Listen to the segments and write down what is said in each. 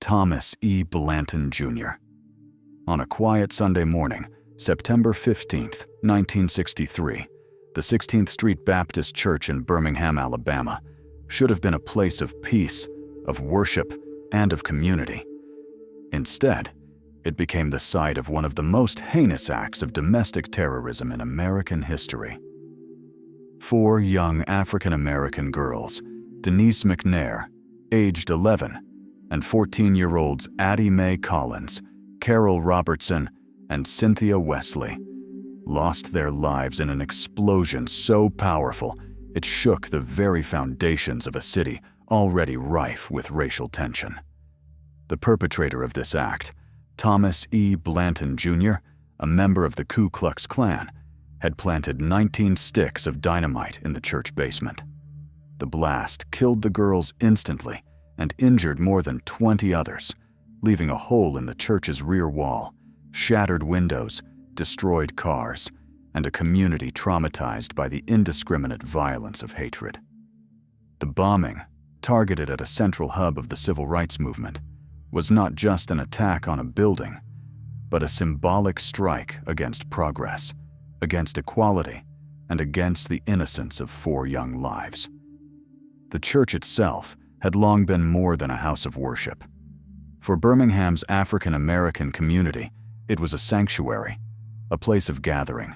Thomas E. BLANTON Jr. On a quiet Sunday morning, September 15, 1963, the 16th Street Baptist Church in Birmingham, Alabama, should have been a place of peace, of worship, and of community. Instead, it became the site of one of the most heinous acts of domestic terrorism in American history. 4 young African-American girls, Denise McNair, aged 11, and 14-year-olds Addie Mae Collins, Carol Robertson, and Cynthia Wesley, lost their lives in an explosion so powerful it shook the very foundations of a city already rife with racial tension. The perpetrator of this act, Thomas E. BLANTON Jr., a member of the Ku Klux Klan, had planted 19 sticks of dynamite in the church basement. The blast killed the girls instantly and injured more than 20 others, leaving a hole in the church's rear wall, shattered windows, destroyed cars, and a community traumatized by the indiscriminate violence of hatred. The bombing, targeted at a central hub of the civil rights movement, was not just an attack on a building, but a symbolic strike against progress, against equality, and against the innocence of 4 young lives. The church itself had long been more than a house of worship. For Birmingham's African-American community, it was a sanctuary, a place of gathering,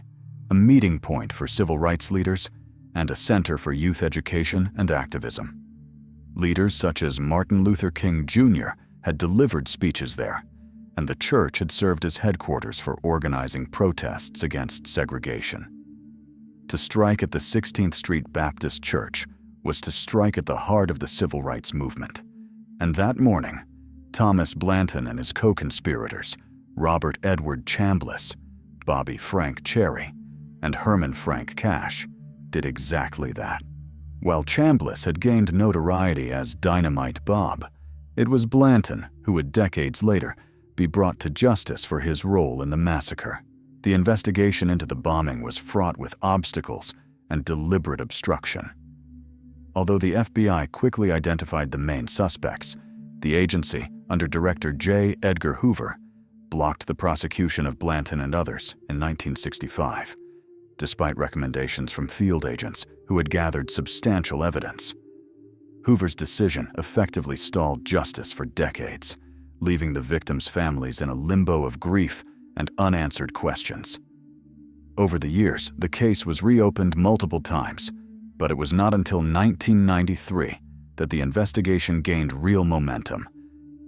a meeting point for civil rights leaders, and a center for youth education and activism. Leaders such as Martin Luther King Jr. had delivered speeches there, and the church had served as headquarters for organizing protests against segregation. To strike at the 16th Street Baptist Church was to strike at the heart of the civil rights movement. And that morning, Thomas Blanton and his co-conspirators, Robert Edward Chambliss, Bobby Frank Cherry, and Herman Frank Cash, did exactly that. While Chambliss had gained notoriety as Dynamite Bob, it was Blanton who would decades later be brought to justice for his role in the massacre. The investigation into the bombing was fraught with obstacles and deliberate obstruction. Although the FBI quickly identified the main suspects, the agency, under Director J. Edgar Hoover, blocked the prosecution of Blanton and others in 1965, despite recommendations from field agents who had gathered substantial evidence. Hoover's decision effectively stalled justice for decades, leaving the victims' families in a limbo of grief and unanswered questions. Over the years, the case was reopened multiple times, but it was not until 1993 that the investigation gained real momentum,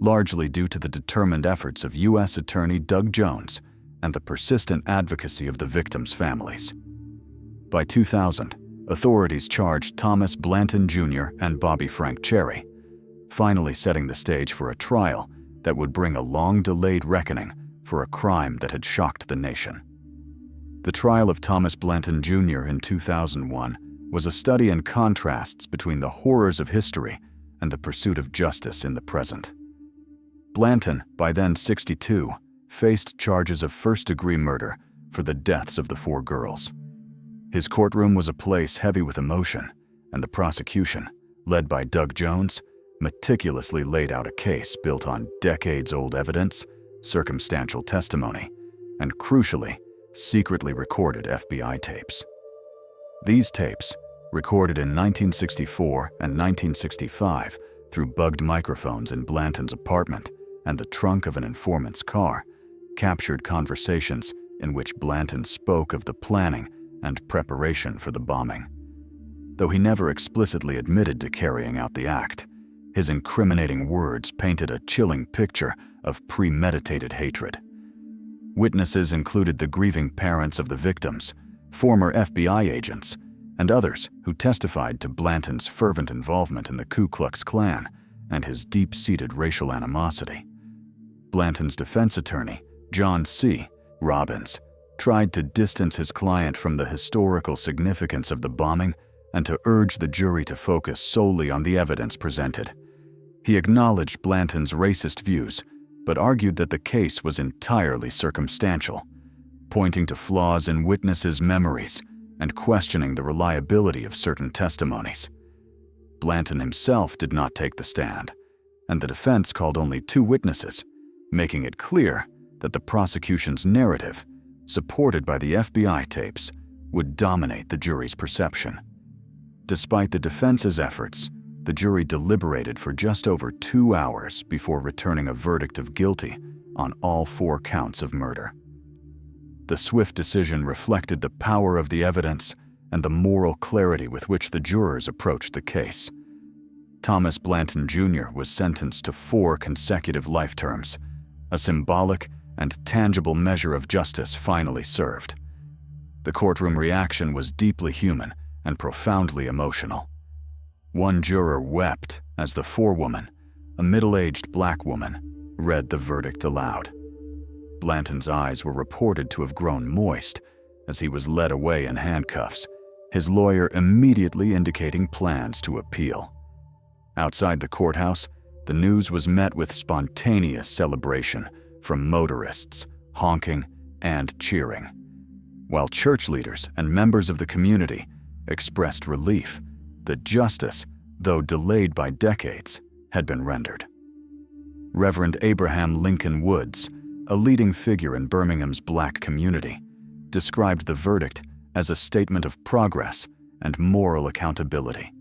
largely due to the determined efforts of U.S. Attorney Doug Jones and the persistent advocacy of the victims' families. By 2000, authorities charged Thomas Blanton Jr. and Bobby Frank Cherry, finally setting the stage for a trial that would bring a long-delayed reckoning for a crime that had shocked the nation. The trial of Thomas Blanton Jr. in 2001 was a study in contrasts between the horrors of history and the pursuit of justice in the present. Blanton, by then 62, faced charges of first-degree murder for the deaths of the 4 girls. His courtroom was a place heavy with emotion, and the prosecution, led by Doug Jones, meticulously laid out a case built on decades-old evidence, circumstantial testimony, and crucially, secretly recorded FBI tapes. These tapes, recorded in 1964 and 1965 through bugged microphones in Blanton's apartment and the trunk of an informant's car, captured conversations in which Blanton spoke of the planning and preparation for the bombing. Though he never explicitly admitted to carrying out the act, his incriminating words painted a chilling picture of premeditated hatred. Witnesses included the grieving parents of the victims, former FBI agents, and others who testified to Blanton's fervent involvement in the Ku Klux Klan and his deep-seated racial animosity. Blanton's defense attorney, John C. Robbins, tried to distance his client from the historical significance of the bombing and to urge the jury to focus solely on the evidence presented. He acknowledged Blanton's racist views, but argued that the case was entirely circumstantial, pointing to flaws in witnesses' memories and questioning the reliability of certain testimonies. Blanton himself did not take the stand, and the defense called only 2 witnesses, making it clear that the prosecution's narrative, supported by the FBI tapes, would dominate the jury's perception. Despite the defense's efforts, the jury deliberated for just over 2 hours before returning a verdict of guilty on all 4 counts of murder. The swift decision reflected the power of the evidence and the moral clarity with which the jurors approached the case. Thomas BLANTON Jr. was sentenced to 4 consecutive life terms, a symbolic and tangible measure of justice finally served. The courtroom reaction was deeply human and profoundly emotional. One juror wept as the forewoman, a middle-aged black woman, read the verdict aloud. Blanton's eyes were reported to have grown moist as he was led away in handcuffs, his lawyer immediately indicating plans to appeal. Outside the courthouse, the news was met with spontaneous celebration from motorists, honking and cheering, while church leaders and members of the community expressed relief that justice, though delayed by decades, had been rendered. Reverend Abraham Lincoln Woods, a leading figure in Birmingham's black community, described the verdict as a statement of progress and moral accountability.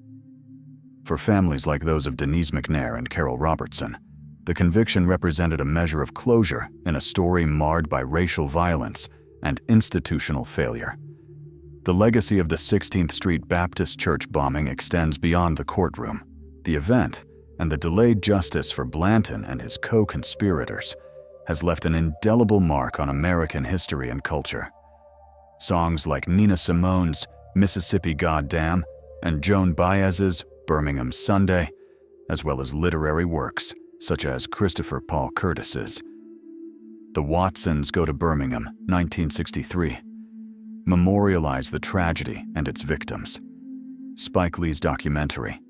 For families like those of Denise McNair and Carol Robertson, the conviction represented a measure of closure in a story marred by racial violence and institutional failure. The legacy of the 16th Street Baptist Church bombing extends beyond the courtroom. The event, and the delayed justice for Blanton and his co-conspirators, has left an indelible mark on American history and culture. Songs like Nina Simone's Mississippi Goddam and Joan Baez's Birmingham Sunday, as well as literary works such as Christopher Paul Curtis's The Watsons Go to Birmingham, 1963, memorialize the tragedy and its victims. Spike Lee's documentary,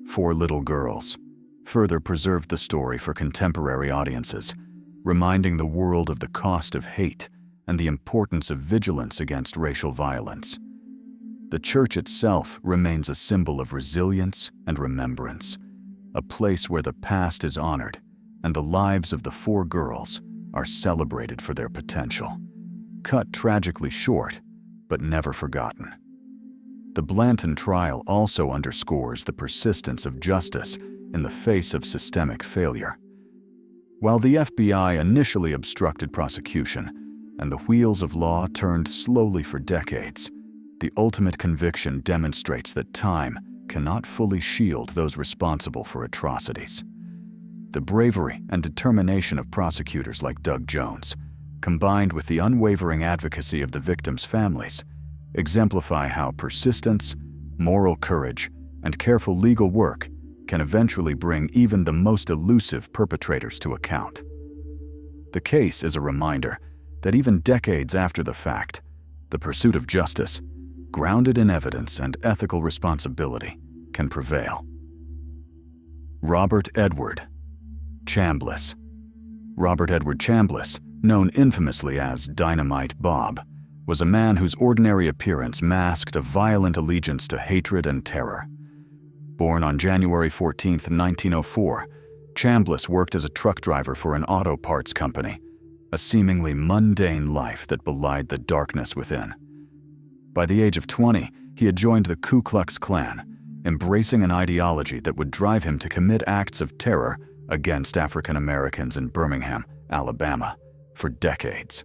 4 Little Girls, further preserved the story for contemporary audiences, reminding the world of the cost of hate and the importance of vigilance against racial violence. The church itself remains a symbol of resilience and remembrance, a place where the past is honored and the lives of the 4 girls are celebrated for their potential. Cut tragically short, but never forgotten. The Blanton trial also underscores the persistence of justice in the face of systemic failure. While the FBI initially obstructed prosecution and the wheels of law turned slowly for decades, the ultimate conviction demonstrates that time cannot fully shield those responsible for atrocities. The bravery and determination of prosecutors like Doug Jones, combined with the unwavering advocacy of the victims' families, exemplify how persistence, moral courage, and careful legal work can eventually bring even the most elusive perpetrators to account. The case is a reminder that even decades after the fact, the pursuit of justice, grounded in evidence and ethical responsibility, can prevail. Robert Edward Chambliss. Robert Edward Chambliss, known infamously as Dynamite Bob, was a man whose ordinary appearance masked a violent allegiance to hatred and terror. Born on January 14, 1904, Chambliss worked as a truck driver for an auto parts company, a seemingly mundane life that belied the darkness within. By the age of 20, he had joined the Ku Klux Klan, embracing an ideology that would drive him to commit acts of terror against African Americans in Birmingham, Alabama, for decades.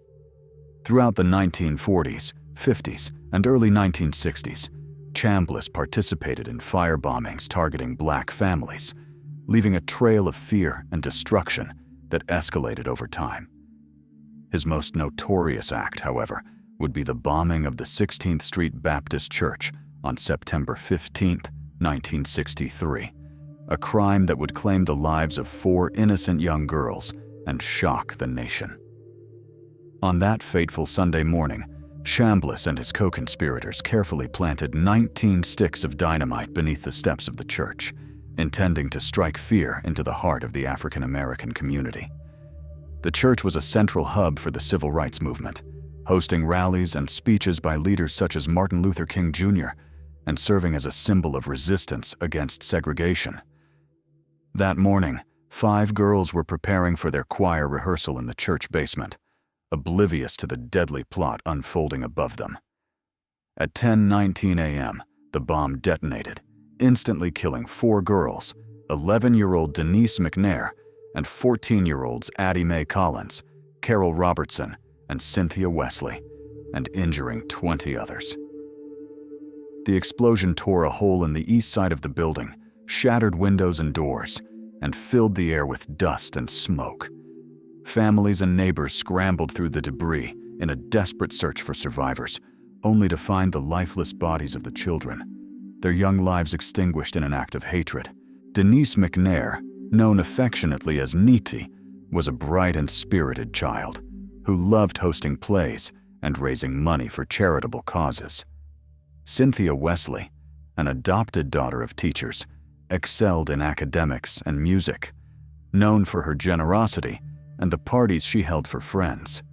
Throughout the 1940s, 50s, and early 1960s, Chambliss participated in firebombings targeting black families, leaving a trail of fear and destruction that escalated over time. His most notorious act, however, would be the bombing of the 16th Street Baptist Church on September 15, 1963, a crime that would claim the lives of 4 innocent young girls and shock the nation. On that fateful Sunday morning, Chambliss and his co-conspirators carefully planted 19 sticks of dynamite beneath the steps of the church, intending to strike fear into the heart of the African American community. The church was a central hub for the civil rights movement, hosting rallies and speeches by leaders such as Martin Luther King Jr., and serving as a symbol of resistance against segregation. That morning, 5 girls were preparing for their choir rehearsal in the church basement, oblivious to the deadly plot unfolding above them. At 10:19 a.m., the bomb detonated, instantly killing 4 girls, 11-year-old Denise McNair and 14-year-olds Addie Mae Collins, Carol Robertson, and Cynthia Wesley, and injuring 20 others. The explosion tore a hole in the east side of the building, shattered windows and doors, and filled the air with dust and smoke. Families and neighbors scrambled through the debris in a desperate search for survivors, only to find the lifeless bodies of the children, their young lives extinguished in an act of hatred. Denise McNair, known affectionately as Neetie, was a bright and spirited child who loved hosting plays and raising money for charitable causes. Cynthia Wesley, an adopted daughter of teachers, excelled in academics and music, known for her generosity and the parties she held for friends.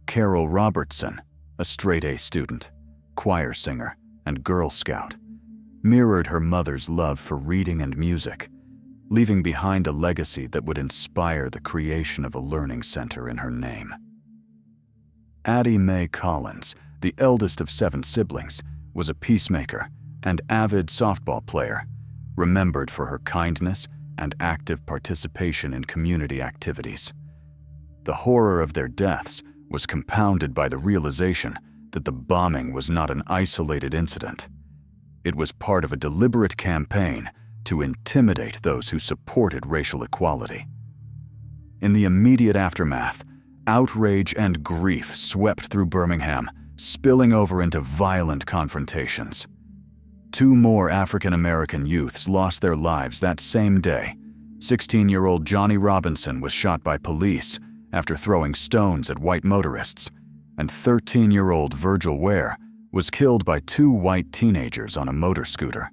Carol Robertson, a straight-A student, choir singer, and Girl Scout, mirrored her mother's love for reading and music, leaving behind a legacy that would inspire the creation of a learning center in her name. Addie Mae Collins, the eldest of 7 siblings, was a peacemaker and avid softball player, remembered for her kindness and active participation in community activities. The horror of their deaths was compounded by the realization that the bombing was not an isolated incident. It was part of a deliberate campaign to intimidate those who supported racial equality. In the immediate aftermath, outrage and grief swept through Birmingham, spilling over into violent confrontations. 2 more African-American youths lost their lives that same day. 16-year-old Johnny Robinson was shot by police after throwing stones at white motorists, and 13-year-old Virgil Ware was killed by 2 white teenagers on a motor scooter.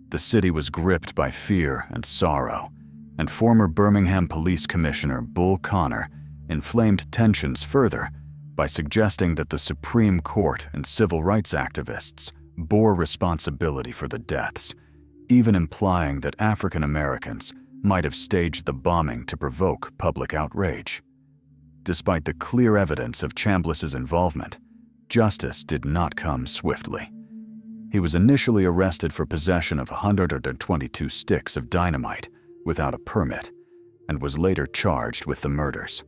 The city was gripped by fear and sorrow, and former Birmingham Police Commissioner Bull Connor inflamed tensions further by suggesting that the Supreme Court and civil rights activists bore responsibility for the deaths, even implying that African Americans might have staged the bombing to provoke public outrage. Despite the clear evidence of Chambliss's involvement, justice did not come swiftly. He was initially arrested for possession of 122 sticks of dynamite without a permit, and was later charged with the murders.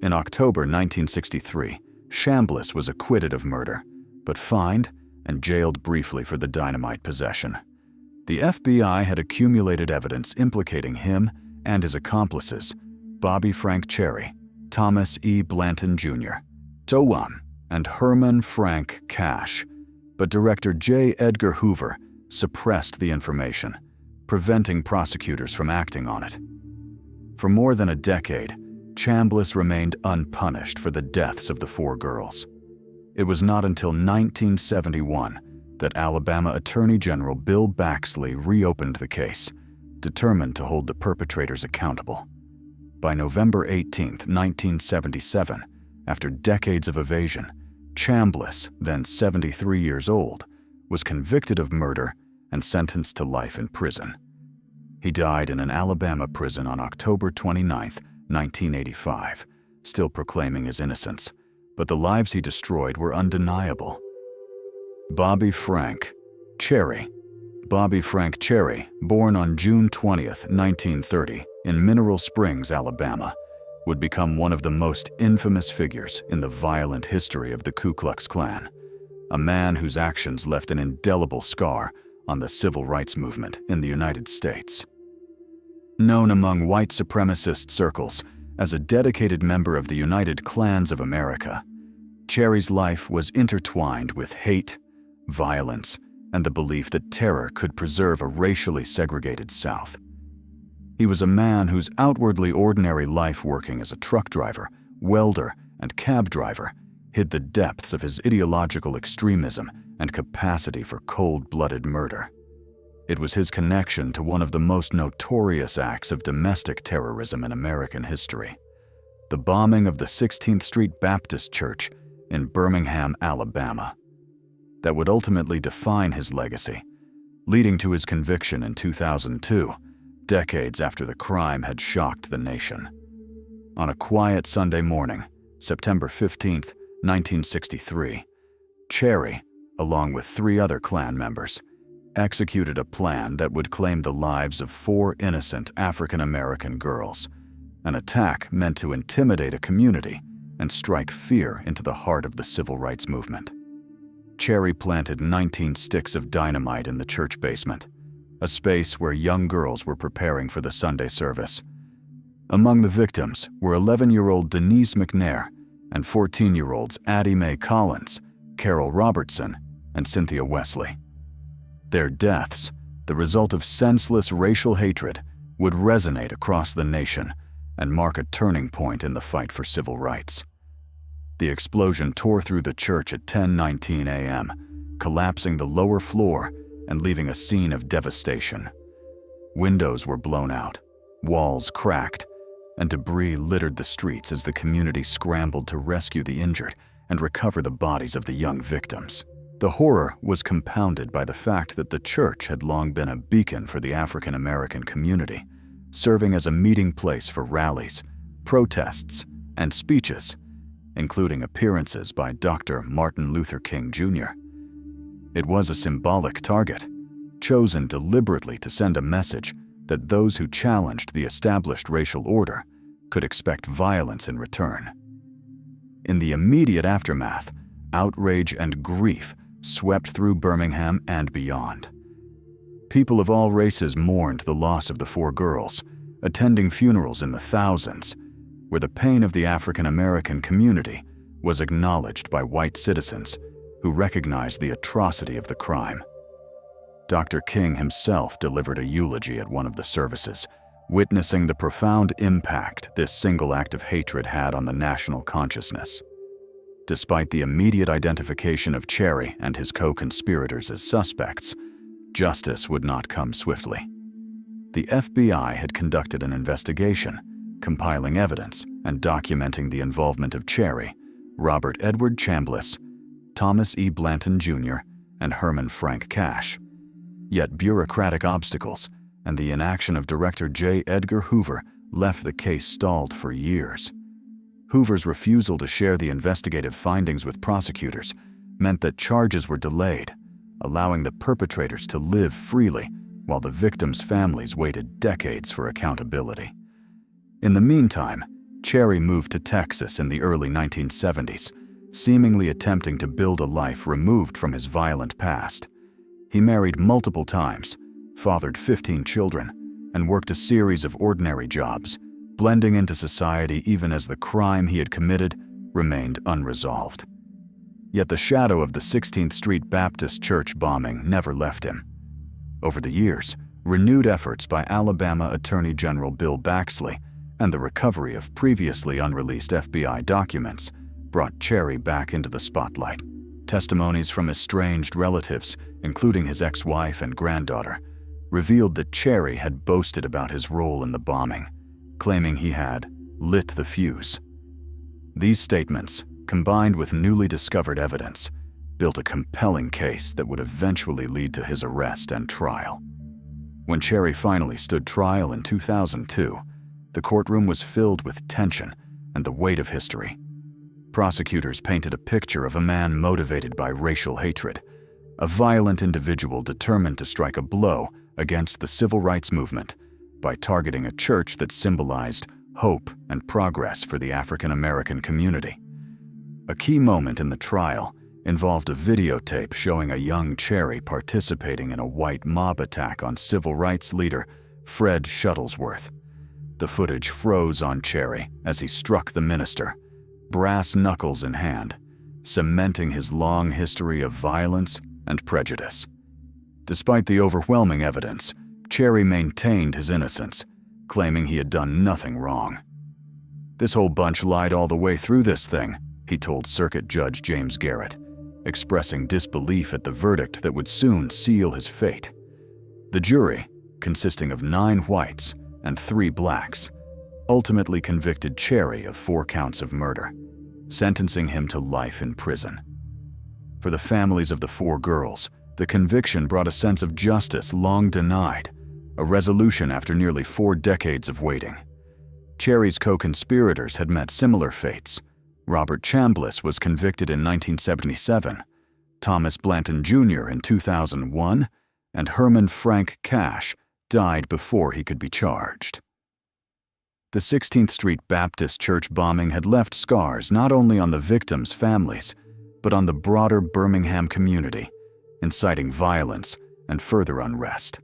In October 1963, Chambliss was acquitted of murder, but fined and jailed briefly for the dynamite possession. The FBI had accumulated evidence implicating him and his accomplices, Bobby Frank Cherry, Thomas E. Blanton Jr., Towam, and Herman Frank Cash, but Director J. Edgar Hoover suppressed the information, preventing prosecutors from acting on it. For more than a decade, Chambliss remained unpunished for the deaths of the 4 girls. It was not until 1971 that Alabama Attorney General Bill Baxley reopened the case, determined to hold the perpetrators accountable. By November 18, 1977, after decades of evasion, Chambliss, then 73 years old, was convicted of murder and sentenced to life in prison. He died in an Alabama prison on October 29, 1985, still proclaiming his innocence, but the lives he destroyed were undeniable. Bobby Frank Cherry. Bobby Frank Cherry, born on June 20, 1930, in Mineral Springs, Alabama, would become one of the most infamous figures in the violent history of the Ku Klux Klan, a man whose actions left an indelible scar on the civil rights movement in the United States. Known among white supremacist circles as a dedicated member of the United Klans of America, Cherry's life was intertwined with hate, violence, and the belief that terror could preserve a racially segregated South. He was a man whose outwardly ordinary life working as a truck driver, welder, and cab driver hid the depths of his ideological extremism and capacity for cold-blooded murder. It was his connection to one of the most notorious acts of domestic terrorism in American history, the bombing of the 16th Street Baptist Church in Birmingham, Alabama, that would ultimately define his legacy, leading to his conviction in 2002 decades after the crime had shocked the nation. On a quiet Sunday morning, September 15, 1963, Cherry, along with 3 other Klan members, executed a plan that would claim the lives of 4 innocent African-American girls, an attack meant to intimidate a community and strike fear into the heart of the civil rights movement. Cherry planted 19 sticks of dynamite in the church basement, a space where young girls were preparing for the Sunday service. Among the victims were 11-year-old Denise McNair and 14-year-olds Addie Mae Collins, Carol Robertson, and Cynthia Wesley. Their deaths, the result of senseless racial hatred, would resonate across the nation and mark a turning point in the fight for civil rights. The explosion tore through the church at 10:19 a.m., collapsing the lower floor and leaving a scene of devastation. Windows were blown out, walls cracked, and debris littered the streets as the community scrambled to rescue the injured and recover the bodies of the young victims. The horror was compounded by the fact that the church had long been a beacon for the African American community, serving as a meeting place for rallies, protests, and speeches, including appearances by Dr. Martin Luther King Jr. It was a symbolic target, chosen deliberately to send a message that those who challenged the established racial order could expect violence in return. In the immediate aftermath, outrage and grief swept through Birmingham and beyond. People of all races mourned the loss of the 4 girls, attending funerals in the thousands, where the pain of the African American community was acknowledged by white citizens who recognized the atrocity of the crime. Dr. King himself delivered a eulogy at one of the services, witnessing the profound impact this single act of hatred had on the national consciousness. Despite the immediate identification of Cherry and his co-conspirators as suspects, justice would not come swiftly. The FBI had conducted an investigation, compiling evidence and documenting the involvement of Cherry, Robert Edward Chambliss, Thomas E. Blanton Jr., and Herman Frank Cash. Yet bureaucratic obstacles and the inaction of Director J. Edgar Hoover left the case stalled for years. Hoover's refusal to share the investigative findings with prosecutors meant that charges were delayed, allowing the perpetrators to live freely while the victims' families waited decades for accountability. In the meantime, Cherry moved to Texas in the early 1970s, seemingly attempting to build a life removed from his violent past. He married multiple times, fathered 15 children, and worked a series of ordinary jobs, blending into society even as the crime he had committed remained unresolved. Yet the shadow of the 16th Street Baptist Church bombing never left him. Over the years, renewed efforts by Alabama Attorney General Bill Baxley and the recovery of previously unreleased FBI documents brought Cherry back into the spotlight. Testimonies from estranged relatives, including his ex-wife and granddaughter, revealed that Cherry had boasted about his role in the bombing, claiming he had lit the fuse. These statements, combined with newly discovered evidence, built a compelling case that would eventually lead to his arrest and trial. When Cherry finally stood trial in 2002, the courtroom was filled with tension and the weight of history. Prosecutors painted a picture of a man motivated by racial hatred, a violent individual determined to strike a blow against the civil rights movement by targeting a church that symbolized hope and progress for the African American community. A key moment in the trial involved a videotape showing a young Cherry participating in a white mob attack on civil rights leader Fred Shuttlesworth. The footage froze on Cherry as he struck the minister, brass knuckles in hand, cementing his long history of violence and prejudice. Despite the overwhelming evidence, Cherry maintained his innocence, claiming he had done nothing wrong. "This whole bunch lied all the way through this thing," he told Circuit Judge James Garrett, expressing disbelief at the verdict that would soon seal his fate. The jury, consisting of 9 whites and 3 blacks, ultimately convicted Cherry of 4 counts of murder, sentencing him to life in prison. For the families of the 4 girls, the conviction brought a sense of justice long denied, a resolution after nearly 4 decades of waiting. Cherry's co-conspirators had met similar fates. Robert CHAMBLISS was convicted in 1977, Thomas BLANTON Jr. in 2001, and Herman Frank Cash died before he could be charged. The 16th Street Baptist Church bombing had left scars not only on the victims' families, but on the broader Birmingham community, inciting violence and further unrest.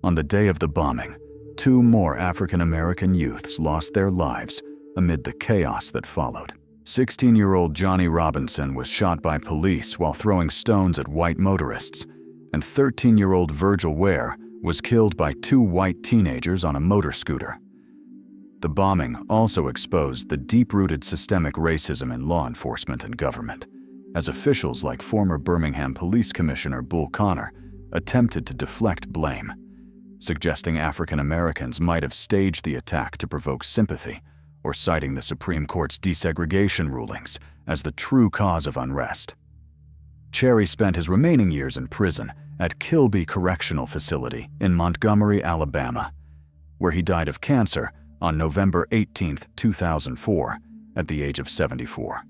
On the day of the bombing, 2 more African-American youths lost their lives amid the chaos that followed. 16-year-old Johnny Robinson was shot by police while throwing stones at white motorists, and 13-year-old Virgil Ware was killed by 2 white teenagers on a motor scooter. The bombing also exposed the deep-rooted systemic racism in law enforcement and government, as officials like former Birmingham Police Commissioner Bull Connor attempted to deflect blame, suggesting African Americans might have staged the attack to provoke sympathy, or citing the Supreme Court's desegregation rulings as the true cause of unrest. Cherry spent his remaining years in prison at Kilby Correctional Facility in Montgomery, Alabama, where he died of cancer on November 18, 2004, at the age of 74.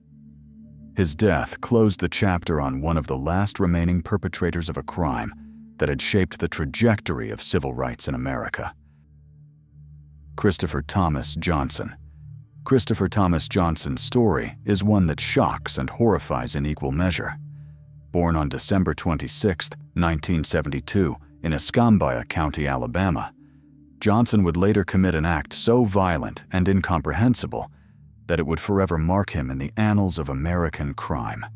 His death closed the chapter on one of the last remaining perpetrators of a crime that had shaped the trajectory of civil rights in America. Christopher Thomas Johnson. Christopher Thomas Johnson's story is one that shocks and horrifies in equal measure. Born on December 26, 1972, in Escambia County, Alabama, Johnson would later commit an act so violent and incomprehensible that it would forever mark him in the annals of American crime.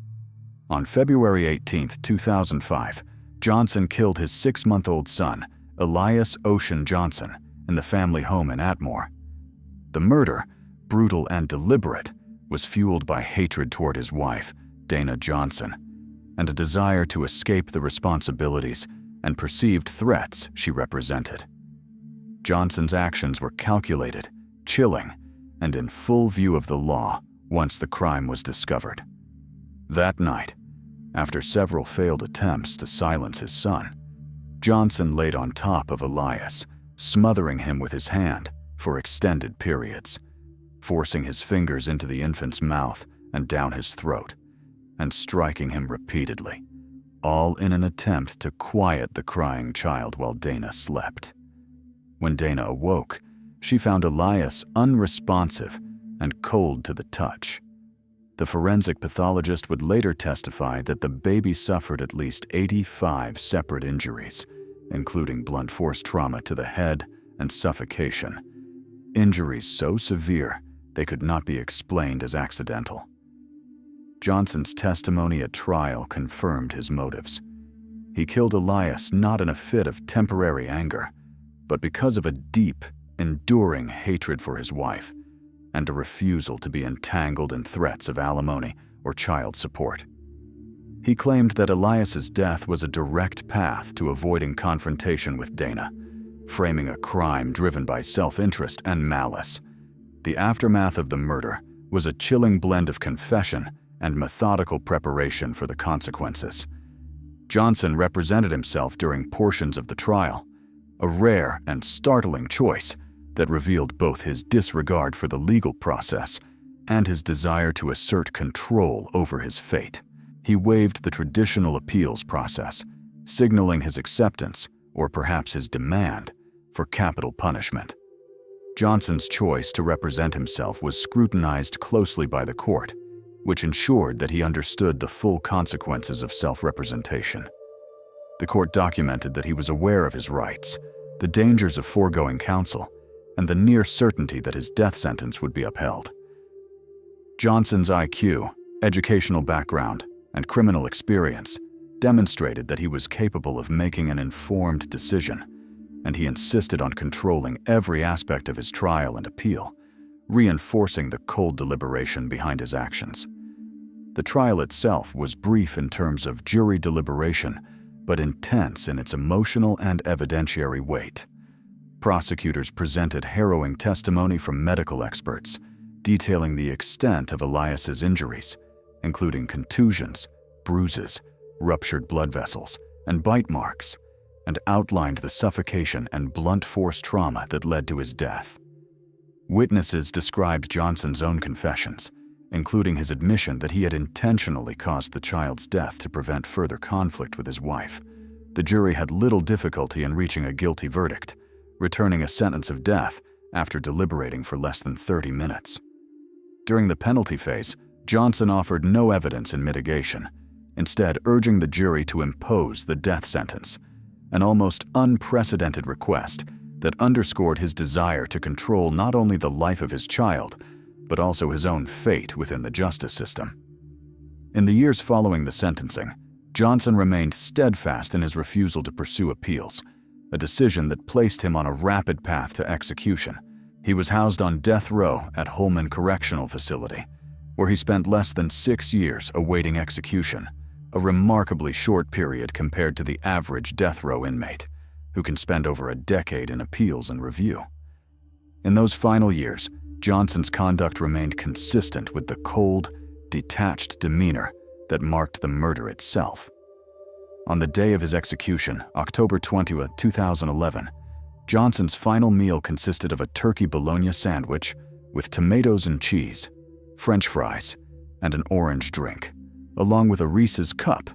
On February 18, 2005, Johnson killed his 6-month-old son, Elias Ocean Johnson, in the family home in Atmore. The murder, brutal and deliberate, was fueled by hatred toward his wife, Dana Johnson, and a desire to escape the responsibilities and perceived threats she represented. Johnson's actions were calculated, chilling, and in full view of the law once the crime was discovered. That night, after several failed attempts to silence his son, Johnson laid on top of Elias, smothering him with his hand for extended periods, forcing his fingers into the infant's mouth and down his throat, and striking him repeatedly, all in an attempt to quiet the crying child while Dana slept. When Dana awoke, she found Elias unresponsive and cold to the touch. The forensic pathologist would later testify that the baby suffered at least 85 separate injuries, including blunt force trauma to the head and suffocation. Injuries so severe they could not be explained as accidental. Johnson's testimony at trial confirmed his motives. He killed Elias not in a fit of temporary anger, but because of a deep, enduring hatred for his wife and a refusal to be entangled in threats of alimony or child support. He claimed that Elias's death was a direct path to avoiding confrontation with Dana, framing a crime driven by self-interest and malice. The aftermath of the murder was a chilling blend of confession and methodical preparation for the consequences. Johnson represented himself during portions of the trial, a rare and startling choice that revealed both his disregard for the legal process and his desire to assert control over his fate. He waived the traditional appeals process, signaling his acceptance, or perhaps his demand, for capital punishment. Johnson's choice to represent himself was scrutinized closely by the court, which ensured that he understood the full consequences of self-representation. The court documented that he was aware of his rights, the dangers of foregoing counsel, and the near certainty that his death sentence would be upheld. Johnson's IQ, educational background, and criminal experience demonstrated that he was capable of making an informed decision, and he insisted on controlling every aspect of his trial and appeal, reinforcing the cold deliberation behind his actions. The trial itself was brief in terms of jury deliberation, but intense in its emotional and evidentiary weight. Prosecutors presented harrowing testimony from medical experts, detailing the extent of Elias's injuries, including contusions, bruises, ruptured blood vessels, and bite marks, and outlined the suffocation and blunt force trauma that led to his death. Witnesses described Johnson's own confessions, including his admission that he had intentionally caused the child's death to prevent further conflict with his wife. The jury had little difficulty in reaching a guilty verdict, returning a sentence of death after deliberating for less than 30 minutes. During the penalty phase, Johnson offered no evidence in mitigation, instead urging the jury to impose the death sentence, an almost unprecedented request that underscored his desire to control not only the life of his child, but also his own fate within the justice system. In the years following the sentencing, Johnson remained steadfast in his refusal to pursue appeals, a decision that placed him on a rapid path to execution. He was housed on death row at Holman Correctional Facility, where he spent less than 6 years awaiting execution, a remarkably short period compared to the average death row inmate, who can spend over a decade in appeals and review. In those final years, Johnson's conduct remained consistent with the cold, detached demeanor that marked the murder itself. On the day of his execution, October 20, 2011, Johnson's final meal consisted of a turkey bologna sandwich with tomatoes and cheese, French fries, and an orange drink, along with a Reese's cup,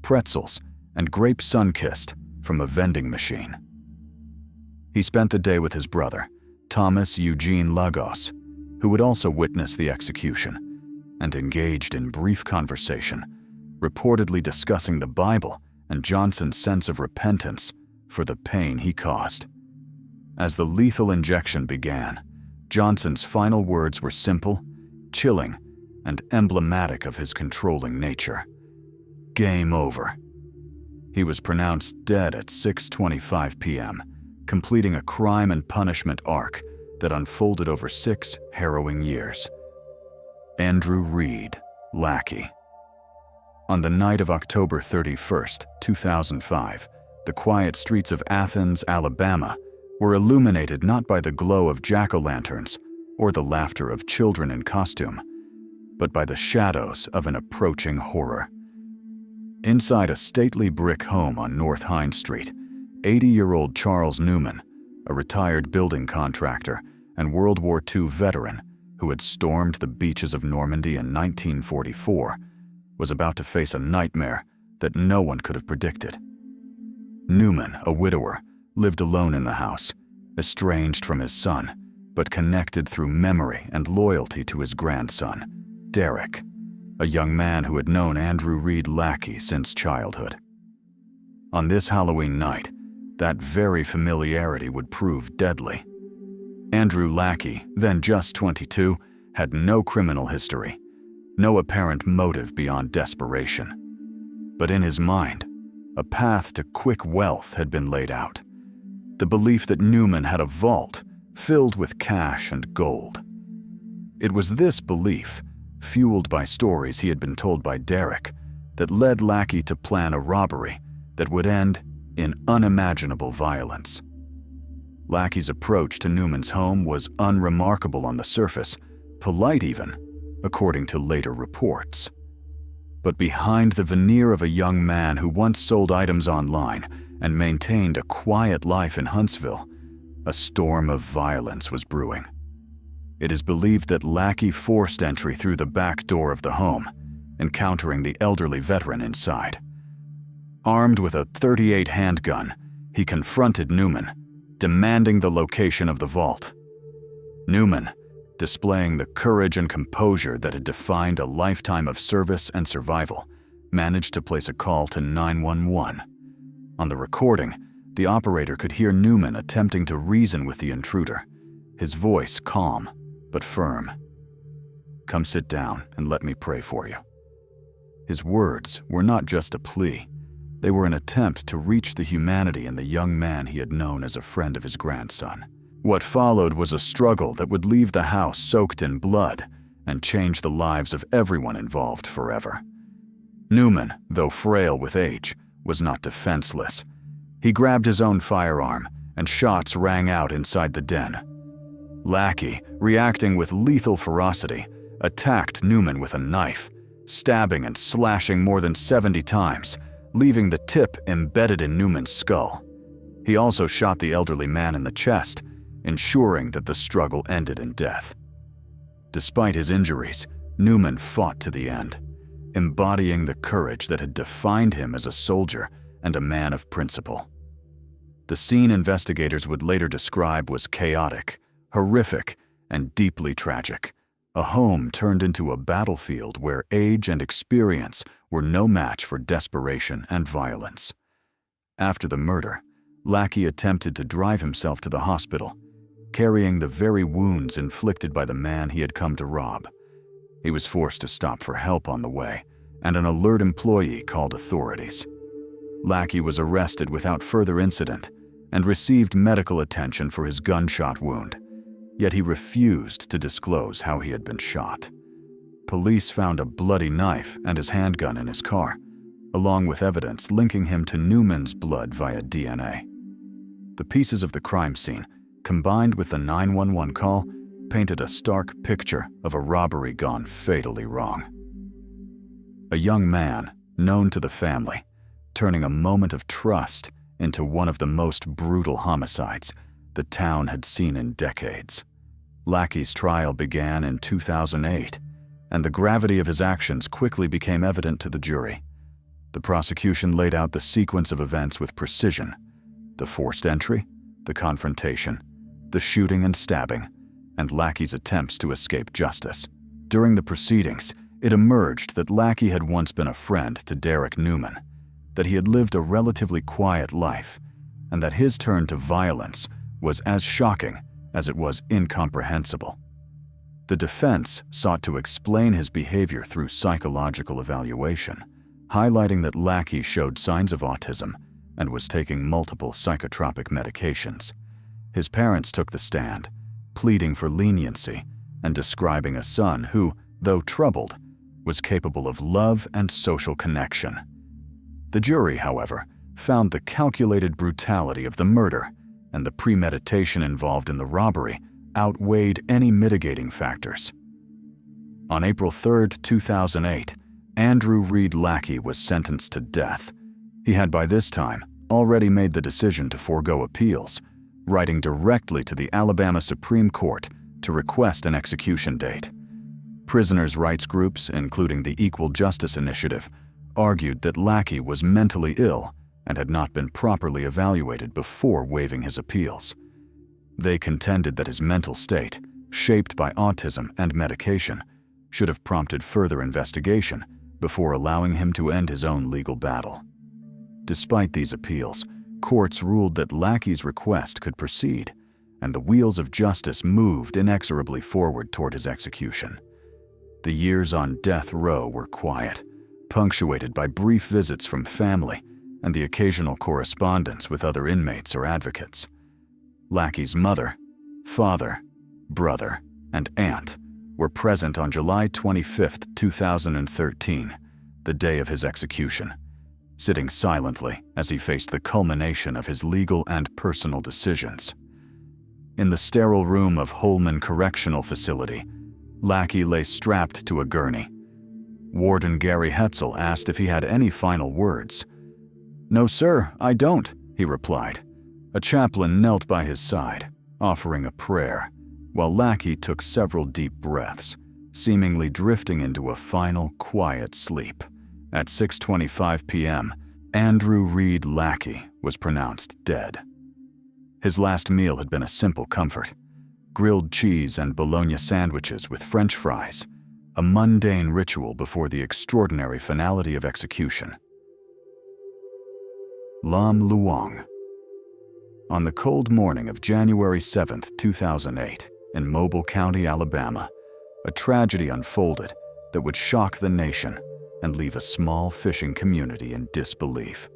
pretzels, and grape Sunkist from a vending machine. He spent the day with his brother, Thomas Eugene Lagos, who would also witness the execution, and engaged in brief conversation, reportedly discussing the Bible and Johnson's sense of repentance for the pain he caused. As the lethal injection began, Johnson's final words were simple, chilling, and emblematic of his controlling nature. Game over. He was pronounced dead at 6:25 p.m., completing a crime and punishment arc that unfolded over 6 harrowing years. Andrew Reid, Lackey. On the night of October 31, 2005, the quiet streets of Athens, Alabama, were illuminated not by the glow of jack-o'-lanterns or the laughter of children in costume, but by the shadows of an approaching horror. Inside a stately brick home on North Hine Street, 80-year-old Charles Newman, a retired building contractor and World War II veteran who had stormed the beaches of Normandy in 1944, was about to face a nightmare that no one could have predicted. Newman, a widower, lived alone in the house, estranged from his son, but connected through memory and loyalty to his grandson, Derek, a young man who had known Andrew Reid Lackey since childhood. On this Halloween night, that very familiarity would prove deadly. Andrew Lackey, then just 22, had no criminal history, no apparent motive beyond desperation. But in his mind, a path to quick wealth had been laid out. The belief that Newman had a vault filled with cash and gold. It was this belief, fueled by stories he had been told by Derek, that led Lackey to plan a robbery that would end in unimaginable violence. Lackey's approach to Newman's home was unremarkable on the surface, polite even, according to later reports. But behind the veneer of a young man who once sold items online and maintained a quiet life in Huntsville, a storm of violence was brewing. It is believed that Lackey forced entry through the back door of the home, encountering the elderly veteran inside. Armed with a .38 handgun, he confronted Newman, demanding the location of the vault. Newman, displaying the courage and composure that had defined a lifetime of service and survival, managed to place a call to 911. On the recording, the operator could hear Newman attempting to reason with the intruder, his voice calm but firm. "Come sit down and let me pray for you." His words were not just a plea. They were an attempt to reach the humanity in the young man he had known as a friend of his grandson. What followed was a struggle that would leave the house soaked in blood and change the lives of everyone involved forever. Newman, though frail with age, was not defenseless. He grabbed his own firearm, and shots rang out inside the den. Lackey, reacting with lethal ferocity, attacked Newman with a knife, stabbing and slashing more than 70 times, leaving the tip embedded in Newman's skull. He also shot the elderly man in the chest, ensuring that the struggle ended in death. Despite his injuries, Newman fought to the end, embodying the courage that had defined him as a soldier and a man of principle. The scene investigators would later describe was chaotic, horrific, and deeply tragic. A home turned into a battlefield where age and experience were no match for desperation and violence. After the murder, Lackey attempted to drive himself to the hospital, carrying the very wounds inflicted by the man he had come to rob. He was forced to stop for help on the way, and an alert employee called authorities. Lackey was arrested without further incident and received medical attention for his gunshot wound, yet he refused to disclose how he had been shot. Police found a bloody knife and his handgun in his car, along with evidence linking him to Newman's blood via DNA. The pieces of the crime scene, combined with the 911 call, painted a stark picture of a robbery gone fatally wrong. A young man, known to the family, turning a moment of trust into one of the most brutal homicides the town had seen in decades. Lackey's trial began in 2008, and the gravity of his actions quickly became evident to the jury. The prosecution laid out the sequence of events with precision: the forced entry, the confrontation, the shooting and stabbing, and Lackey's attempts to escape justice. During the proceedings, it emerged that Lackey had once been a friend to Derek Newman, that he had lived a relatively quiet life, and that his turn to violence was as shocking as it was incomprehensible. The defense sought to explain his behavior through psychological evaluation, highlighting that Lackey showed signs of autism and was taking multiple psychotropic medications. His parents took the stand, pleading for leniency and describing a son who, though troubled, was capable of love and social connection. The jury, however, found the calculated brutality of the murder and the premeditation involved in the robbery outweighed any mitigating factors. On April 3, 2008, Andrew Reid Lackey was sentenced to death. He had by this time already made the decision to forego appeals, writing directly to the Alabama Supreme Court to request an execution date. Prisoners' rights groups, including the Equal Justice Initiative, argued that Lackey was mentally ill and had not been properly evaluated before waiving his appeals. They contended that his mental state, shaped by autism and medication, should have prompted further investigation before allowing him to end his own legal battle. Despite these appeals, courts ruled that Lackey's request could proceed, and the wheels of justice moved inexorably forward toward his execution. The years on death row were quiet, punctuated by brief visits from family and the occasional correspondence with other inmates or advocates. Lackey's mother, father, brother, and aunt were present on July 25, 2013, the day of his execution, sitting silently as he faced the culmination of his legal and personal decisions. In the sterile room of Holman Correctional Facility, Lackey lay strapped to a gurney. Warden Gary Hetzel asked if he had any final words. "No, sir, I don't," he replied. A chaplain knelt by his side, offering a prayer, while Lackey took several deep breaths, seemingly drifting into a final, quiet sleep. At 6:25 p.m., Andrew Reid Lackey was pronounced dead. His last meal had been a simple comfort: grilled cheese and bologna sandwiches with French fries, a mundane ritual before the extraordinary finality of execution. Lam LUONG. On the cold morning of January 7, 2008, in Mobile County, Alabama, a tragedy unfolded that would shock the nation and leave a small fishing community in disbelief.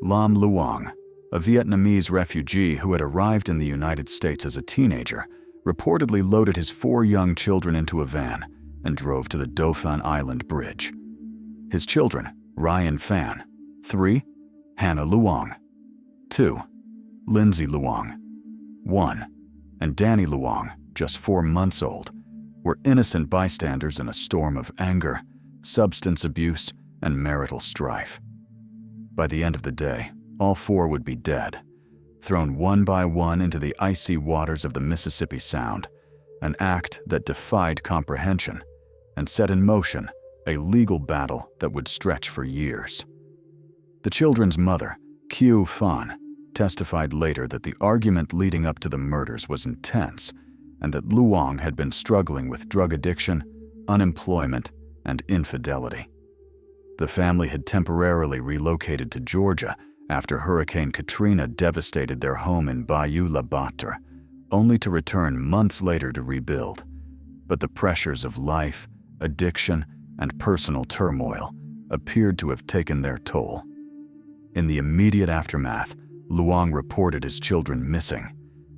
Lam LUONG, a Vietnamese refugee who had arrived in the United States as a teenager, reportedly loaded his 4 young children into a van and drove to the Dauphin Island Bridge. His children, Ryan Phan, 3, Hannah LUONG, 2, Lindsay LUONG, 1, and Danny LUONG, just 4 months old, were innocent bystanders in a storm of anger, substance abuse, and marital strife. By the end of the day, all 4 would be dead, thrown one by one into the icy waters of the Mississippi Sound, an act that defied comprehension and set in motion a legal battle that would stretch for years. The children's mother, Kyu Fan, testified later that the argument leading up to the murders was intense and that Luong had been struggling with drug addiction, unemployment, and infidelity. The family had temporarily relocated to Georgia after Hurricane Katrina devastated their home in Bayou La Batre, only to return months later to rebuild. But the pressures of life, addiction, and personal turmoil appeared to have taken their toll. In the immediate aftermath, Luong reported his children missing,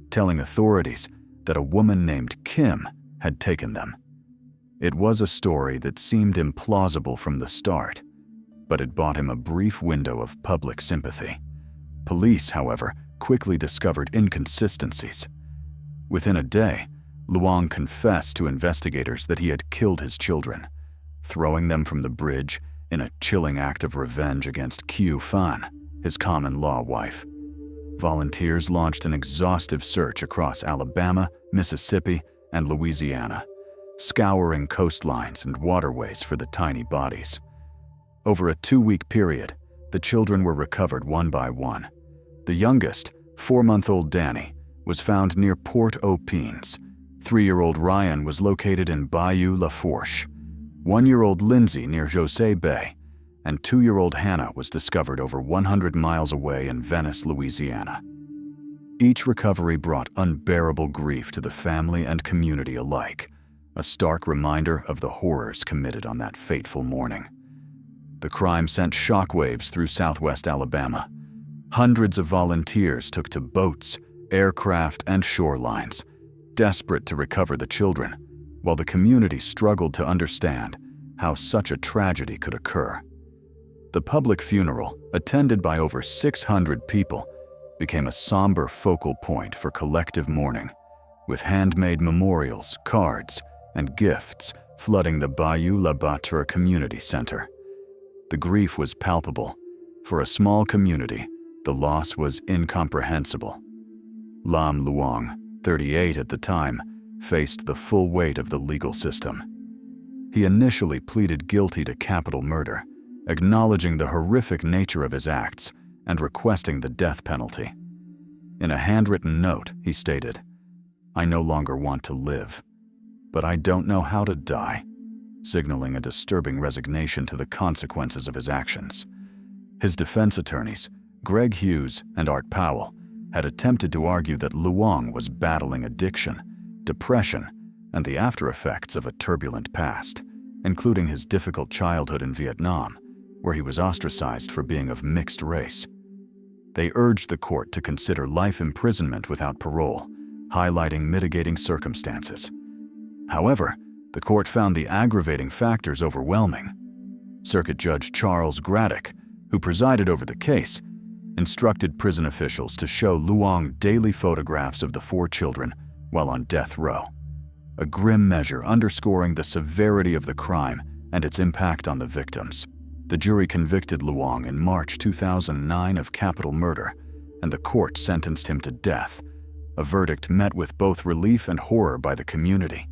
telling authorities that a woman named Kim had taken them. It was a story that seemed implausible from the start, but it bought him a brief window of public sympathy. Police, however, quickly discovered inconsistencies. Within a day, Luong confessed to investigators that he had killed his children, throwing them from the bridge in a chilling act of revenge against Kyu Fan, his common-law wife. Volunteers launched an exhaustive search across Alabama, Mississippi, and Louisiana, scouring coastlines and waterways for the tiny bodies. Over a 2-week period, the children were recovered one by one. The youngest, 4-month-old Danny, was found near Port-au-Prince. 3-year-old Ryan was located in Bayou La Fourche. 1-year-old Lindsay near Jose Bay, and 2-year-old Hannah was discovered over 100 miles away in Venice, Louisiana. Each recovery brought unbearable grief to the family and community alike, a stark reminder of the horrors committed on that fateful morning. The crime sent shockwaves through southwest Alabama. Hundreds of volunteers took to boats, aircraft, and shorelines, desperate to recover the children, while the community struggled to understand how such a tragedy could occur. The public funeral, attended by over 600 people, became a somber focal point for collective mourning, with handmade memorials, cards, and gifts flooding the Bayou La Batre Community Center. The grief was palpable. For a small community, the loss was incomprehensible. Lam LUONG, 38 at the time, faced the full weight of the legal system. He initially pleaded guilty to capital murder, acknowledging the horrific nature of his acts and requesting the death penalty. In a handwritten note, he stated, "I no longer want to live, but I don't know how to die," signaling a disturbing resignation to the consequences of his actions. His defense attorneys, Greg Hughes and Art Powell, had attempted to argue that Luong was battling addiction, depression, and the after-effects of a turbulent past, including his difficult childhood in Vietnam, where he was ostracized for being of mixed race. They urged the court to consider life imprisonment without parole, highlighting mitigating circumstances. However, the court found the aggravating factors overwhelming. Circuit Judge Charles Graddick, who presided over the case, instructed prison officials to show Luong daily photographs of the 4 children while on death row, a grim measure underscoring the severity of the crime and its impact on the victims. The jury convicted Luong in March 2009 of capital murder, and the court sentenced him to death, a verdict met with both relief and horror by the community,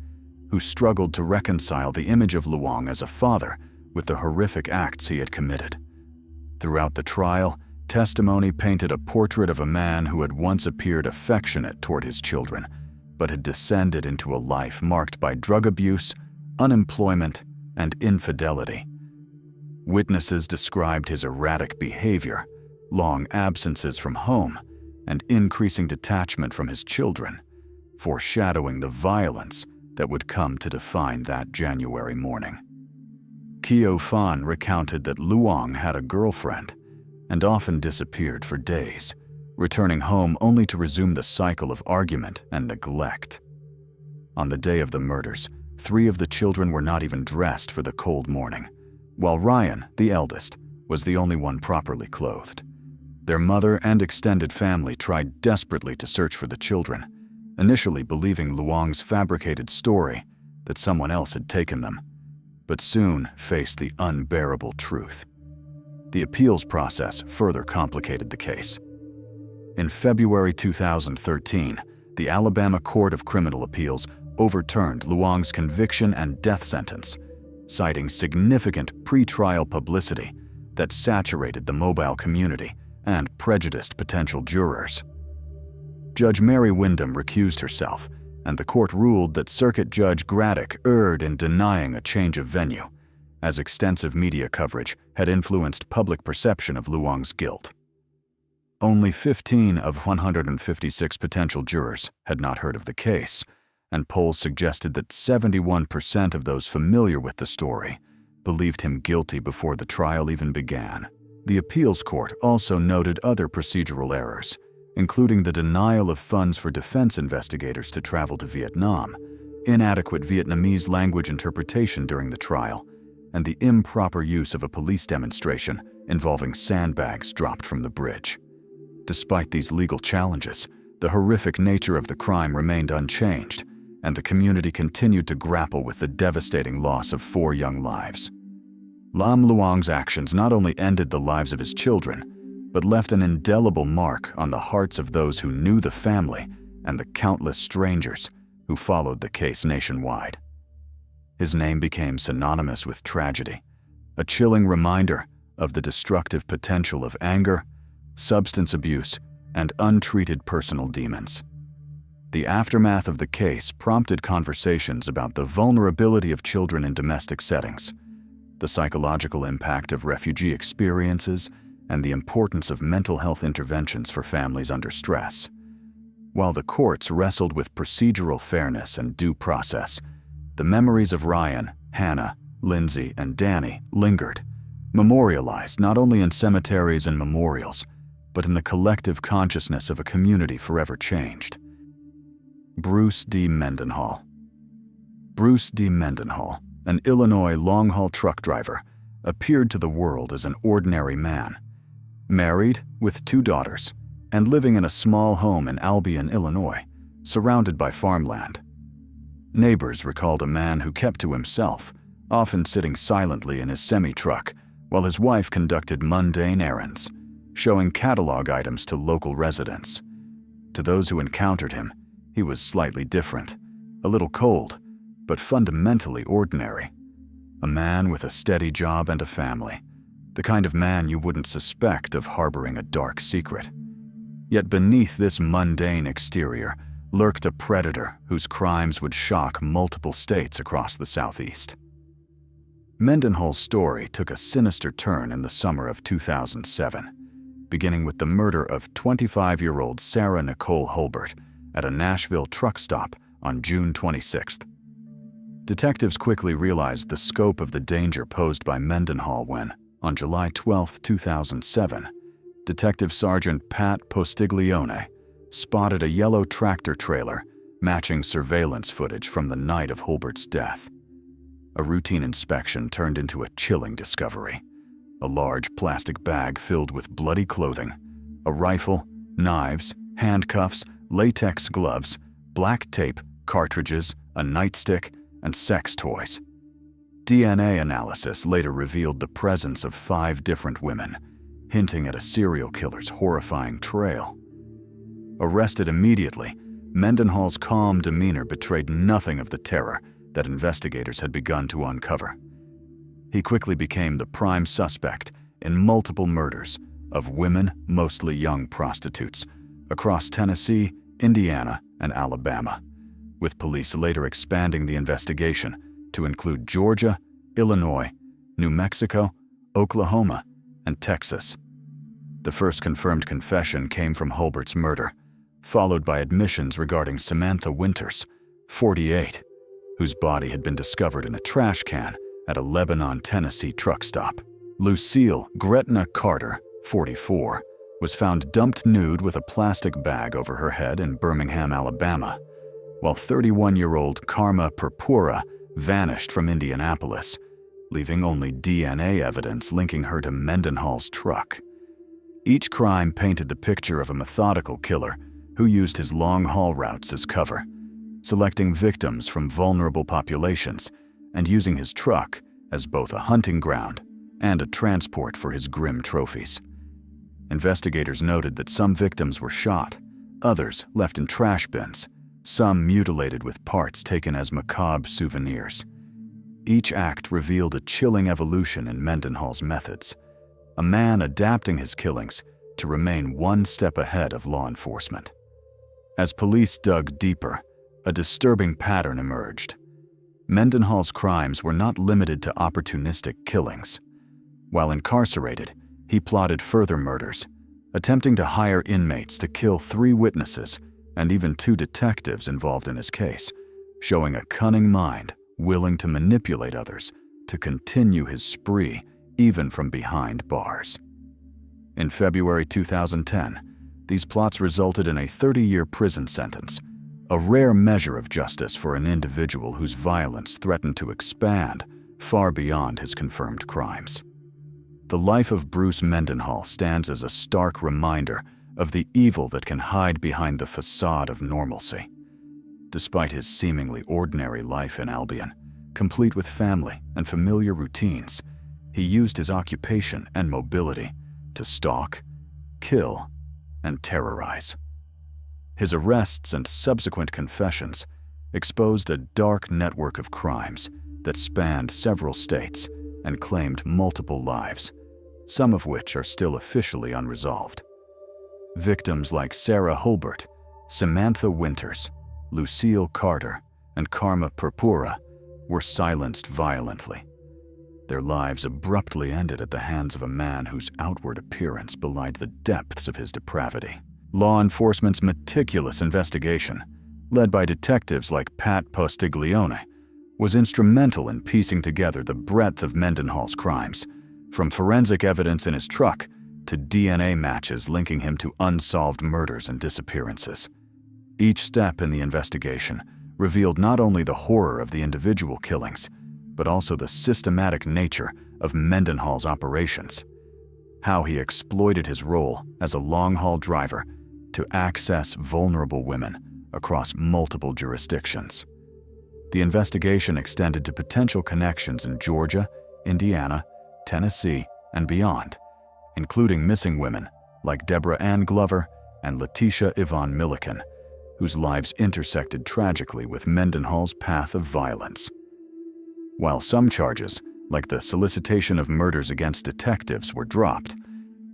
who struggled to reconcile the image of Luong as a father with the horrific acts he had committed. Throughout the trial, testimony painted a portrait of a man who had once appeared affectionate toward his children, but had descended into a life marked by drug abuse, unemployment, and infidelity. Witnesses described his erratic behavior, long absences from home, and increasing detachment from his children, foreshadowing the violence that would come to define that January morning. Kyu Fan recounted that Luong had a girlfriend and often disappeared for days, returning home only to resume the cycle of argument and neglect. On the day of the murders, 3 of the children were not even dressed for the cold morning, while Ryan, the eldest, was the only one properly clothed. Their mother and extended family tried desperately to search for the children, initially believing Luong's fabricated story that someone else had taken them, but soon faced the unbearable truth. The appeals process further complicated the case. In February 2013, the Alabama Court of Criminal Appeals overturned Luong's conviction and death sentence, citing significant pretrial publicity that saturated the Mobile community and prejudiced potential jurors. Judge Mary Wyndham recused herself, and the court ruled that Circuit Judge Graddick erred in denying a change of venue, as extensive media coverage had influenced public perception of Luong's guilt. Only 15 of 156 potential jurors had not heard of the case, and polls suggested that 71% of those familiar with the story believed him guilty before the trial even began. The appeals court also noted other procedural errors, including the denial of funds for defense investigators to travel to Vietnam, inadequate Vietnamese language interpretation during the trial, and the improper use of a police demonstration involving sandbags dropped from the bridge. Despite these legal challenges, the horrific nature of the crime remained unchanged, and the community continued to grapple with the devastating loss of 4 young lives. Lam Luong's actions not only ended the lives of his children, but left an indelible mark on the hearts of those who knew the family and the countless strangers who followed the case nationwide. His name became synonymous with tragedy, a chilling reminder of the destructive potential of anger, substance abuse, and untreated personal demons. The aftermath of the case prompted conversations about the vulnerability of children in domestic settings, the psychological impact of refugee experiences, and the importance of mental health interventions for families under stress. While the courts wrestled with procedural fairness and due process, the memories of Ryan, Hannah, Lindsay, and Danny lingered, memorialized not only in cemeteries and memorials, but in the collective consciousness of a community forever changed. Bruce D. Mendenhall. Bruce D. Mendenhall, an Illinois long-haul truck driver, appeared to the world as an ordinary man, married with 2 daughters, and living in a small home in Albion, Illinois, surrounded by farmland. Neighbors recalled a man who kept to himself, often sitting silently in his semi-truck while his wife conducted mundane errands, showing catalog items to local residents. To those who encountered him, he was slightly different, a little cold, but fundamentally ordinary. A man with a steady job and a family, the kind of man you wouldn't suspect of harboring a dark secret. Yet beneath this mundane exterior lurked a predator whose crimes would shock multiple states across the Southeast. Mendenhall's story took a sinister turn in the summer of 2007, beginning with the murder of 25-year-old Sarah Nicole Hulbert at a Nashville truck stop on June 26th. Detectives quickly realized the scope of the danger posed by Mendenhall when, on July 12, 2007, Detective Sergeant Pat Postiglione spotted a yellow tractor trailer matching surveillance footage from the night of Hulbert's death. A routine inspection turned into a chilling discovery. A large plastic bag filled with bloody clothing, a rifle, knives, handcuffs, latex gloves, black tape, cartridges, a nightstick, and sex toys. DNA analysis later revealed the presence of 5 different women, hinting at a serial killer's horrifying trail. Arrested immediately, Mendenhall's calm demeanor betrayed nothing of the terror that investigators had begun to uncover. He quickly became the prime suspect in multiple murders of women, mostly young prostitutes, across Tennessee, Indiana, and Alabama, with police later expanding the investigation to include Georgia, Illinois, New Mexico, Oklahoma, and Texas. The first confirmed confession came from Hulbert's murder, followed by admissions regarding Samantha Winters, 48, whose body had been discovered in a trash can at a Lebanon, Tennessee truck stop. Lucille Gretna Carter, 44, was found dumped nude with a plastic bag over her head in Birmingham, Alabama, while 31-year-old Karma Purpura vanished from Indianapolis, leaving only DNA evidence linking her to Mendenhall's truck. Each crime painted the picture of a methodical killer who used his long-haul routes as cover, selecting victims from vulnerable populations and using his truck as both a hunting ground and a transport for his grim trophies. Investigators noted that some victims were shot, others left in trash bins, some mutilated with parts taken as macabre souvenirs. Each act revealed a chilling evolution in Mendenhall's methods, a man adapting his killings to remain one step ahead of law enforcement. As police dug deeper, a disturbing pattern emerged. Mendenhall's crimes were not limited to opportunistic killings. While incarcerated, he plotted further murders, attempting to hire inmates to kill 3 witnesses and even 2 detectives involved in his case, showing a cunning mind willing to manipulate others to continue his spree even from behind bars. In February 2010, these plots resulted in a 30-year prison sentence, a rare measure of justice for an individual whose violence threatened to expand far beyond his confirmed crimes. The life of Bruce Mendenhall stands as a stark reminder of the evil that can hide behind the facade of normalcy. Despite his seemingly ordinary life in Albion, complete with family and familiar routines, he used his occupation and mobility to stalk, kill, and terrorize. His arrests and subsequent confessions exposed a dark network of crimes that spanned several states and claimed multiple lives, some of which are still officially unresolved. Victims like Sarah Hulbert, Samantha Winters, Lucille Carter, and Karma Purpura were silenced violently. Their lives abruptly ended at the hands of a man whose outward appearance belied the depths of his depravity. Law enforcement's meticulous investigation, led by detectives like Pat Postiglione, was instrumental in piecing together the breadth of Mendenhall's crimes, from forensic evidence in his truck to DNA matches linking him to unsolved murders and disappearances. Each step in the investigation revealed not only the horror of the individual killings, but also the systematic nature of Mendenhall's operations, how he exploited his role as a long-haul driver to access vulnerable women across multiple jurisdictions. The investigation extended to potential connections in Georgia, Indiana, Tennessee, and beyond, including missing women like Deborah Ann Glover and Letitia Yvonne Milliken, whose lives intersected tragically with Mendenhall's path of violence. While some charges, like the solicitation of murders against detectives, were dropped,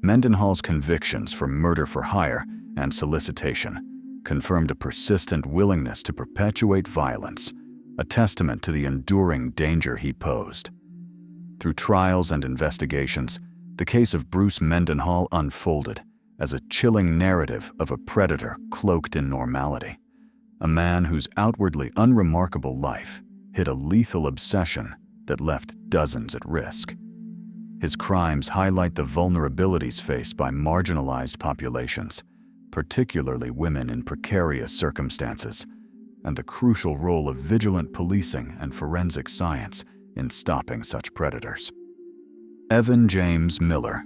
Mendenhall's convictions for murder for hire and solicitation confirmed a persistent willingness to perpetuate violence, a testament to the enduring danger he posed. Through trials and investigations, the case of Bruce Mendenhall unfolded as a chilling narrative of a predator cloaked in normality, a man whose outwardly unremarkable life hid a lethal obsession that left dozens at risk. His crimes highlight the vulnerabilities faced by marginalized populations, particularly women in precarious circumstances, and the crucial role of vigilant policing and forensic science in stopping such predators. Evan James Miller.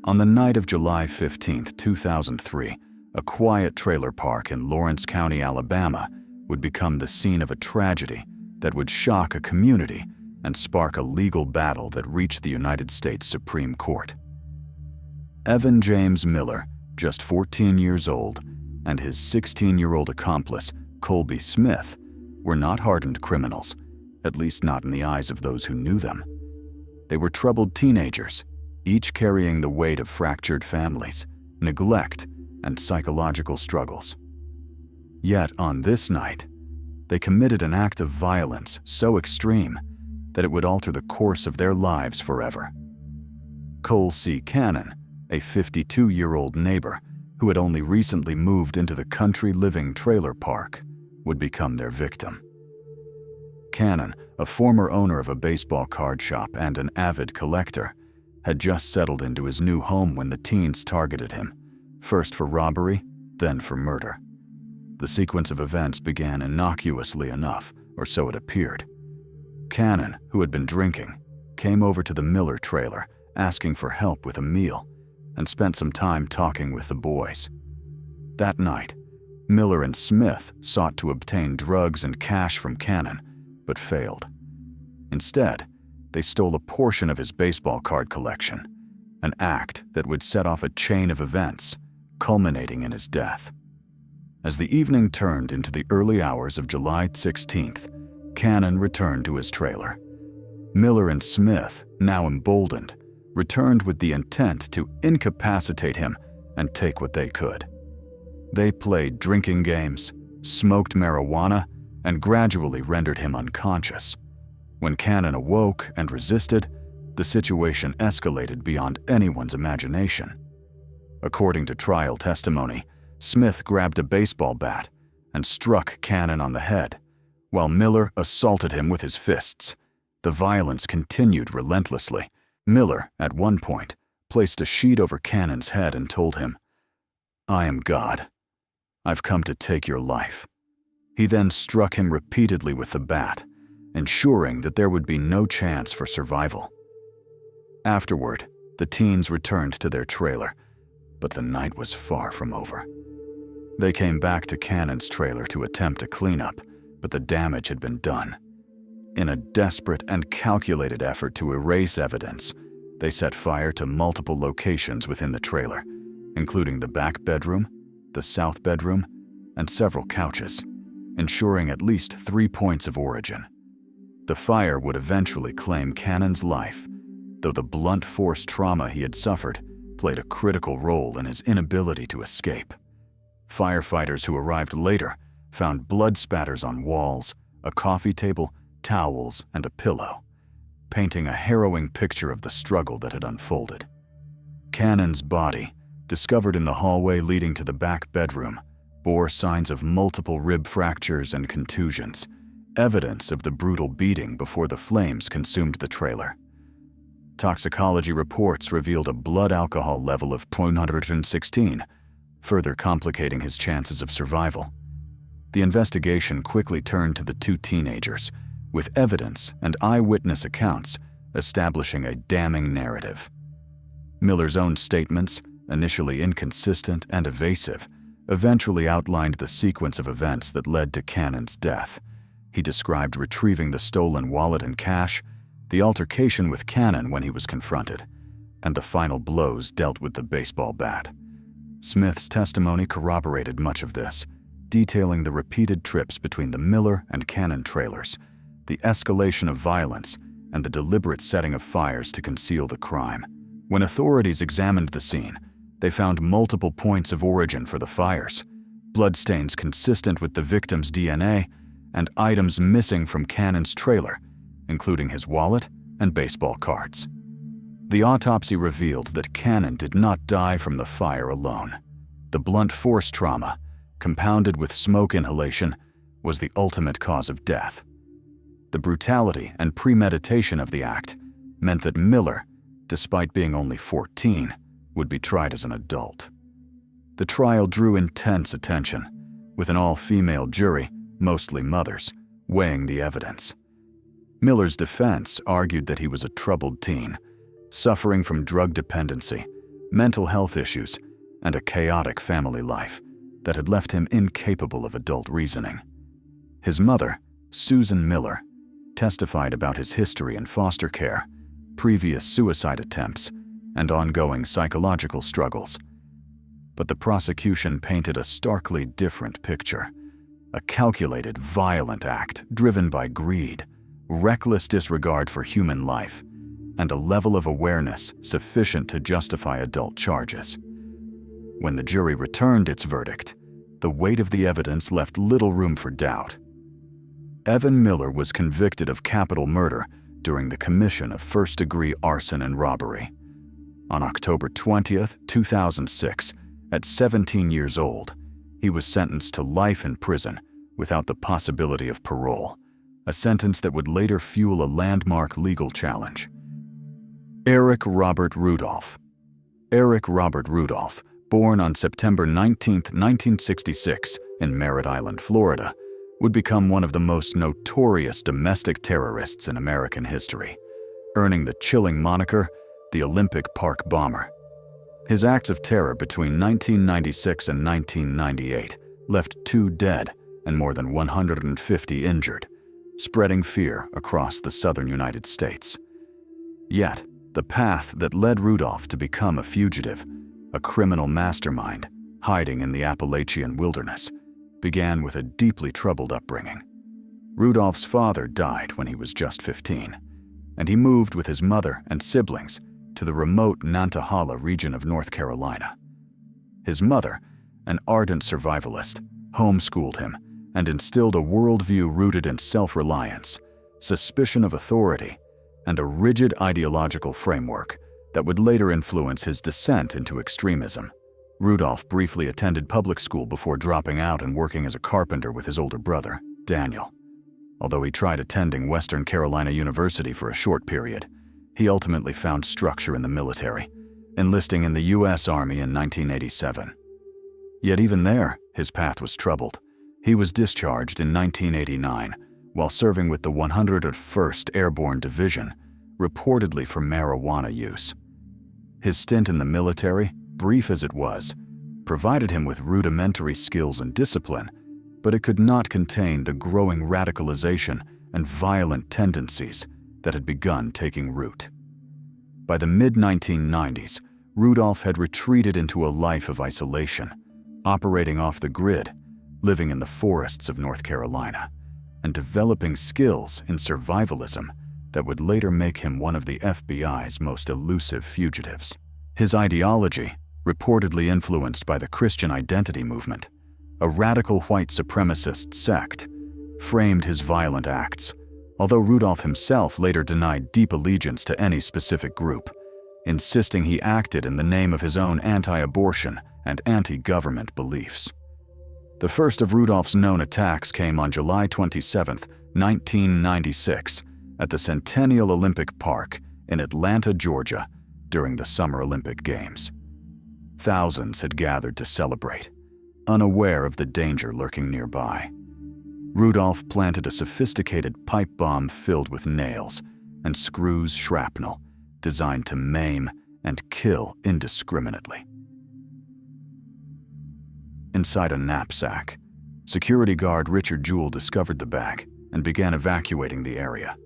On the night of July 15, 2003, a quiet trailer park in Lawrence County, Alabama, would become the scene of a tragedy that would shock a community and spark a legal battle that reached the United States Supreme Court. Evan James Miller, just 14 years old, and his 16-year-old accomplice, Colby Smith, were not hardened criminals, at least not in the eyes of those who knew them. They were troubled teenagers, each carrying the weight of fractured families, neglect, and psychological struggles. Yet on this night, they committed an act of violence so extreme that it would alter the course of their lives forever. Cole C. Cannon, a 52-year-old neighbor who had only recently moved into the country living trailer park, would become their victim. Cannon, a former owner of a baseball card shop and an avid collector, had just settled into his new home when the teens targeted him, first for robbery, then for murder. The sequence of events began innocuously enough, or so it appeared. Cannon, who had been drinking, came over to the Miller trailer asking for help with a meal and spent some time talking with the boys. That night, Miller and Smith sought to obtain drugs and cash from Cannon, but failed. Instead, they stole a portion of his baseball card collection, an act that would set off a chain of events, culminating in his death. As the evening turned into the early hours of July 16th, Cannon returned to his trailer. Miller and Smith, now emboldened, returned with the intent to incapacitate him and take what they could. They played drinking games, smoked marijuana, and gradually rendered him unconscious. When Cannon awoke and resisted, the situation escalated beyond anyone's imagination. According to trial testimony, Smith grabbed a baseball bat and struck Cannon on the head, while Miller assaulted him with his fists. The violence continued relentlessly. Miller, at one point, placed a sheet over Cannon's head and told him, "I am God. I've come to take your life." He then struck him repeatedly with the bat, ensuring that there would be no chance for survival. Afterward, the teens returned to their trailer, but the night was far from over. They came back to Cannon's trailer to attempt a cleanup, but the damage had been done. In a desperate and calculated effort to erase evidence, they set fire to multiple locations within the trailer, including the back bedroom, the south bedroom, and several couches, ensuring at least 3 points of origin. The fire would eventually claim Cannon's life, though the blunt force trauma he had suffered played a critical role in his inability to escape. Firefighters who arrived later found blood spatters on walls, a coffee table, towels, and a pillow, painting a harrowing picture of the struggle that had unfolded. Cannon's body, discovered in the hallway leading to the back bedroom, bore signs of multiple rib fractures and contusions, evidence of the brutal beating before the flames consumed the trailer. Toxicology reports revealed a blood alcohol level of 0.116, further complicating his chances of survival. The investigation quickly turned to the two teenagers, with evidence and eyewitness accounts establishing a damning narrative. Miller's own statements, initially inconsistent and evasive, eventually outlined the sequence of events that led to Cannon's death. He described retrieving the stolen wallet and cash, the altercation with Cannon when he was confronted, and the final blows dealt with the baseball bat. Smith's testimony corroborated much of this, detailing the repeated trips between the Miller and Cannon trailers, the escalation of violence, and the deliberate setting of fires to conceal the crime. When authorities examined the scene, they found multiple points of origin for the fires, bloodstains consistent with the victim's DNA, and items missing from Cannon's trailer, including his wallet and baseball cards. The autopsy revealed that Cannon did not die from the fire alone. The blunt force trauma, compounded with smoke inhalation, was the ultimate cause of death. The brutality and premeditation of the act meant that Miller, despite being only 14, would be tried as an adult. The trial drew intense attention, with an all-female jury, mostly mothers, weighing the evidence. Miller's defense argued that he was a troubled teen, suffering from drug dependency, mental health issues, and a chaotic family life that had left him incapable of adult reasoning. His mother, Susan Miller, testified about his history in foster care, previous suicide attempts, and ongoing psychological struggles. But the prosecution painted a starkly different picture. A calculated, violent act driven by greed, reckless disregard for human life, and a level of awareness sufficient to justify adult charges. When the jury returned its verdict, the weight of the evidence left little room for doubt. Evan Miller was convicted of capital murder during the commission of first-degree arson and robbery. On October 20th, 2006, at 17 years old, he was sentenced to life in prison without the possibility of parole, a sentence that would later fuel a landmark legal challenge. Eric Robert Rudolph. Eric Robert Rudolph, born on September 19, 1966, in Merritt Island, Florida, would become one of the most notorious domestic terrorists in American history, earning the chilling moniker, the Olympic Park Bomber. His acts of terror between 1996 and 1998 left 2 dead and more than 150 injured, spreading fear across the southern United States. Yet, The path that led Rudolph to become a fugitive, a criminal mastermind hiding in the Appalachian wilderness, began with a deeply troubled upbringing. Rudolph's father died when he was just 15, and he moved with his mother and siblings to the remote Nantahala region of North Carolina. His mother, an ardent survivalist, homeschooled him and instilled a worldview rooted in self-reliance, suspicion of authority, and a rigid ideological framework that would later influence his descent into extremism. Rudolph briefly attended public school before dropping out and working as a carpenter with his older brother, Daniel. Although he tried attending Western Carolina University for a short period, he ultimately found structure in the military, enlisting in the U.S. Army in 1987. Yet even there, his path was troubled. He was discharged in 1989 while serving with the 101st Airborne Division, reportedly for marijuana use. His stint in the military, brief as it was, provided him with rudimentary skills and discipline, but it could not contain the growing radicalization and violent tendencies that had begun taking root. By the mid-1990s, Rudolph had retreated into a life of isolation, operating off the grid, living in the forests of North Carolina, and developing skills in survivalism that would later make him one of the FBI's most elusive fugitives. His ideology, reportedly influenced by the Christian Identity movement, a radical white supremacist sect, framed his violent acts, although Rudolph himself later denied deep allegiance to any specific group, insisting he acted in the name of his own anti-abortion and anti-government beliefs. The first of Rudolph's known attacks came on July 27, 1996, at the Centennial Olympic Park in Atlanta, Georgia, during the Summer Olympic Games. Thousands had gathered to celebrate, unaware of the danger lurking nearby. Rudolph planted a sophisticated pipe bomb filled with nails and screws shrapnel, designed to maim and kill indiscriminately. Inside a knapsack, security guard Richard Jewell discovered the bag and began evacuating the area,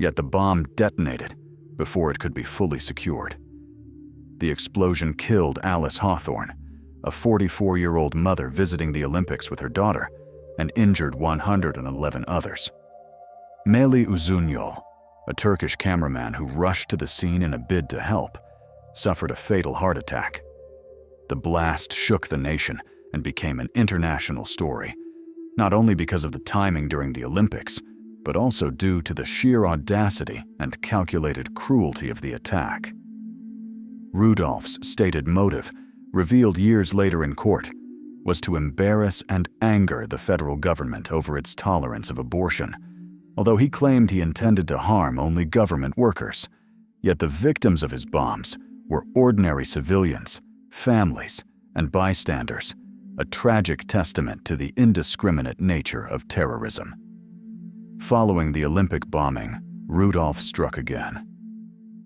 yet the bomb detonated before it could be fully secured. The explosion killed Alice Hawthorne, a 44-year-old mother visiting the Olympics with her daughter, and injured 111 others. Melih Uzunyoğlu, a Turkish cameraman who rushed to the scene in a bid to help, suffered a fatal heart attack. The blast shook the nation and became an international story, not only because of the timing during the Olympics, but also due to the sheer audacity and calculated cruelty of the attack. Rudolph's stated motive, revealed years later in court, was to embarrass and anger the federal government over its tolerance of abortion, although he claimed he intended to harm only government workers. Yet the victims of his bombs were ordinary civilians, families, and bystanders, a tragic testament to the indiscriminate nature of terrorism. Following the Olympic bombing, Rudolph struck again.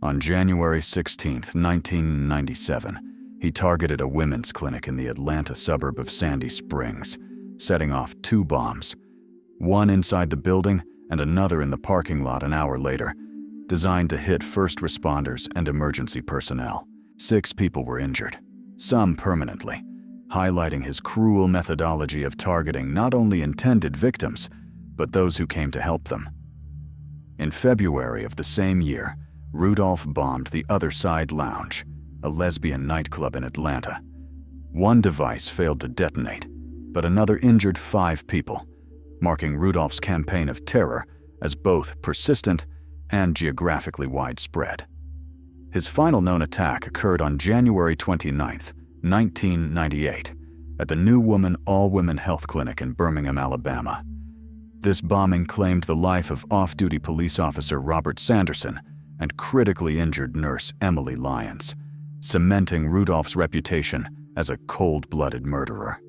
On January 16, 1997, he targeted a women's clinic in the Atlanta suburb of Sandy Springs, setting off 2 bombs, one inside the building and another in the parking lot an hour later, designed to hit first responders and emergency personnel. 6 people were injured, some permanently, highlighting his cruel methodology of targeting not only intended victims, but those who came to help them. In February of the same year, Rudolph bombed the Other Side Lounge, a lesbian nightclub in Atlanta. One device failed to detonate, but another injured 5 people, marking Rudolph's campaign of terror as both persistent and geographically widespread. His final known attack occurred on January 29, 1998, at the New Woman All-Women Health Clinic in Birmingham, Alabama. This bombing claimed the life of off-duty police officer Robert Sanderson and critically injured nurse Emily Lyons, cementing Rudolph's reputation as a cold-blooded murderer.